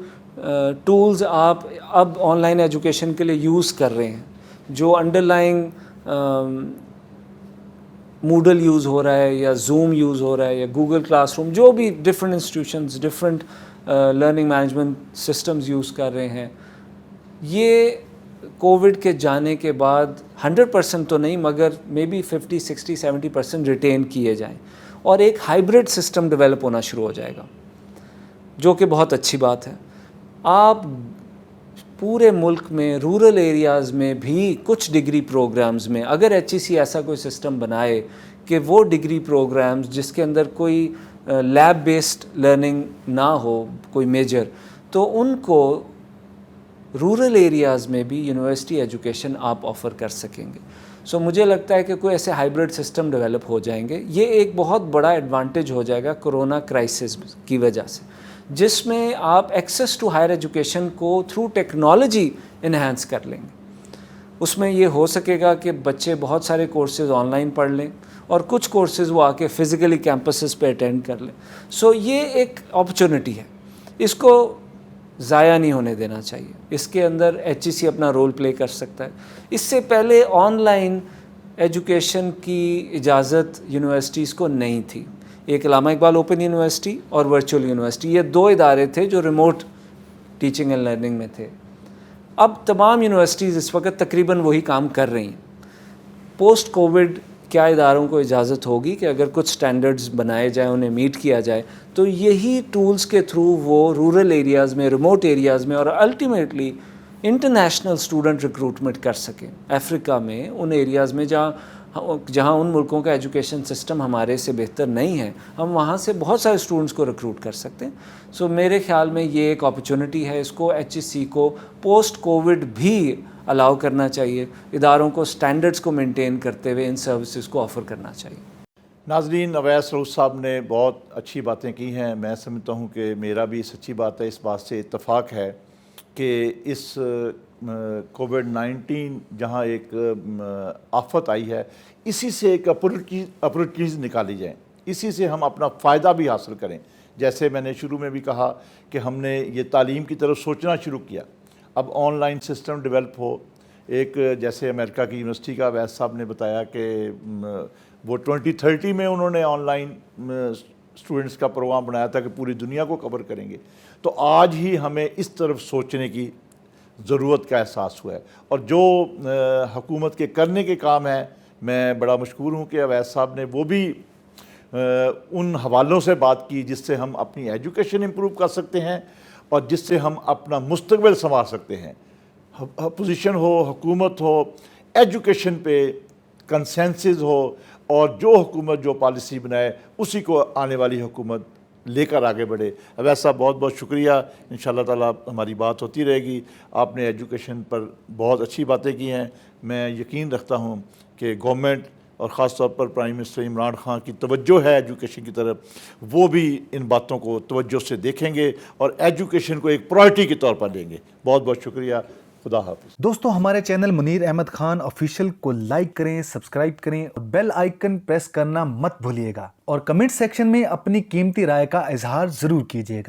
ٹولز آپ اب آن لائن ایجوکیشن کے لیے یوز کر رہے ہیں, جو انڈر لائنگ موڈل یوز ہو رہا ہے یا زوم یوز ہو رہا ہے یا گوگل کلاس روم, جو بھی different institutions different learning management systems use کر رہے ہیں. یہ کووڈ کے جانے کے بعد 100% تو نہیں مگر مے بی 50 60 70% ریٹین کیے جائیں اور ایک ہائبرڈ سسٹم ڈیولپ ہونا شروع ہو جائے گا, جو کہ بہت اچھی بات ہے. آپ پورے ملک میں رورل ایریاز میں بھی کچھ ڈگری پروگرامز میں اگر HEC ایسا کوئی سسٹم بنائے کہ وہ ڈگری پروگرامز جس کے اندر کوئی لیب بیسڈ لرننگ نہ ہو کوئی میجر, تو ان کو رورل ایریاز میں بھی یونیورسٹی ایجوکیشن آپ آفر کر سکیں گے. سو مجھے لگتا ہے کہ کوئی ایسے ہائبرڈ سسٹم ڈیولپ ہو جائیں گے. یہ ایک بہت بڑا ایڈوانٹیج ہو جائے گا کرونا کرائسس کی وجہ سے, جس میں آپ ایکسیس ٹو ہائر ایجوکیشن کو تھرو ٹیکنالوجی انہینس کر لیں گے. اس میں یہ ہو سکے گا کہ بچے بہت سارے کورسز آن لائن پڑھ لیں اور کچھ کورسز وہ آ کے فزیکلی کیمپسز پہ اٹینڈ کر لیں. سو یہ ایک اپرچونٹی ہے, اس کو ضائع نہیں ہونے دینا چاہیے. اس کے اندر HEC اپنا رول پلے کر سکتا ہے. اس سے پہلے آن لائن ایجوکیشن کی اجازت یونیورسٹیز کو نہیں تھی. ایک علامہ اقبال اوپن یونیورسٹی اور ورچوئل یونیورسٹی, یہ 2 ادارے تھے جو ریموٹ ٹیچنگ اینڈ لرننگ میں تھے. اب تمام یونیورسٹیز اس وقت تقریباً وہی کام کر رہی ہیں. پوسٹ کووڈ کیا اداروں کو اجازت ہوگی کہ اگر کچھ سٹینڈرڈز بنائے جائیں, انہیں میٹ کیا جائے, تو یہی ٹولز کے تھرو وہ رورل ایریاز میں, ریموٹ ایریاز میں اور الٹیمیٹلی انٹرنیشنل اسٹوڈنٹ ریکروٹمنٹ کر سکیں. افریقہ میں ان ایریاز میں جہاں ان ملکوں کا ایجوکیشن سسٹم ہمارے سے بہتر نہیں ہے, ہم وہاں سے بہت سارے اسٹوڈنٹس کو ریکروٹ کر سکتے ہیں. سو میرے خیال میں یہ ایک اپرچونٹی ہے. اس کو HEC کو پوسٹ کووڈ بھی الاؤ کرنا چاہیے. اداروں کو سٹینڈرڈز کو مینٹین کرتے ہوئے ان سروسز کو آفر کرنا چاہیے. ناظرین, اویس رؤوف صاحب نے بہت اچھی باتیں کی ہیں. میں سمجھتا ہوں کہ میرا بھی سچی بات ہے, اس بات سے اتفاق ہے کہ اس کووڈ-19 جہاں ایک آفت آئی ہے, اسی سے ایک اپورچونیٹیز نکالی جائیں, اسی سے ہم اپنا فائدہ بھی حاصل کریں. جیسے میں نے شروع میں بھی کہا کہ ہم نے یہ تعلیم کی طرف سوچنا شروع کیا. اب آن لائن سسٹم ڈیولپ ہو, ایک جیسے امریکہ کی یونیورسٹی کا اویس صاحب نے بتایا کہ وہ 2030 میں انہوں نے آن لائن اسٹوڈنٹس کا پروگرام بنایا تھا کہ پوری دنیا کو کور کریں گے. تو آج ہی ہمیں اس طرف سوچنے کی ضرورت کا احساس ہوا ہے. اور جو حکومت کے کرنے کے کام ہیں, میں بڑا مشکور ہوں کہ اویس صاحب نے وہ بھی ان حوالوں سے بات کی جس سے ہم اپنی ایجوکیشن امپروو کر سکتے ہیں اور جس سے ہم اپنا مستقبل سنوار سکتے ہیں. اپوزیشن ہو, حکومت ہو, ایجوکیشن پہ کنسنسس ہو, اور جو حکومت جو پالیسی بنائے اسی کو آنے والی حکومت لے کر آگے بڑھے. اویس صاحب بہت بہت شکریہ. انشاءاللہ تعالیٰ ہماری بات ہوتی رہے گی. آپ نے ایجوکیشن پر بہت اچھی باتیں کی ہیں. میں یقین رکھتا ہوں کہ گورنمنٹ اور خاص طور پر پرائم منسٹر عمران خان کی توجہ ہے ایجوکیشن کی طرف, وہ بھی ان باتوں کو توجہ سے دیکھیں گے اور ایجوکیشن کو ایک پرائرٹی کے طور پر لیں گے. بہت بہت شکریہ. خدا حافظ. دوستو, ہمارے چینل منیر احمد خان آفیشیل کو لائک کریں, سبسکرائب کریں اور بیل آئیکن پریس کرنا مت بھولیے گا, اور کمنٹ سیکشن میں اپنی قیمتی رائے کا اظہار ضرور کیجیے گا.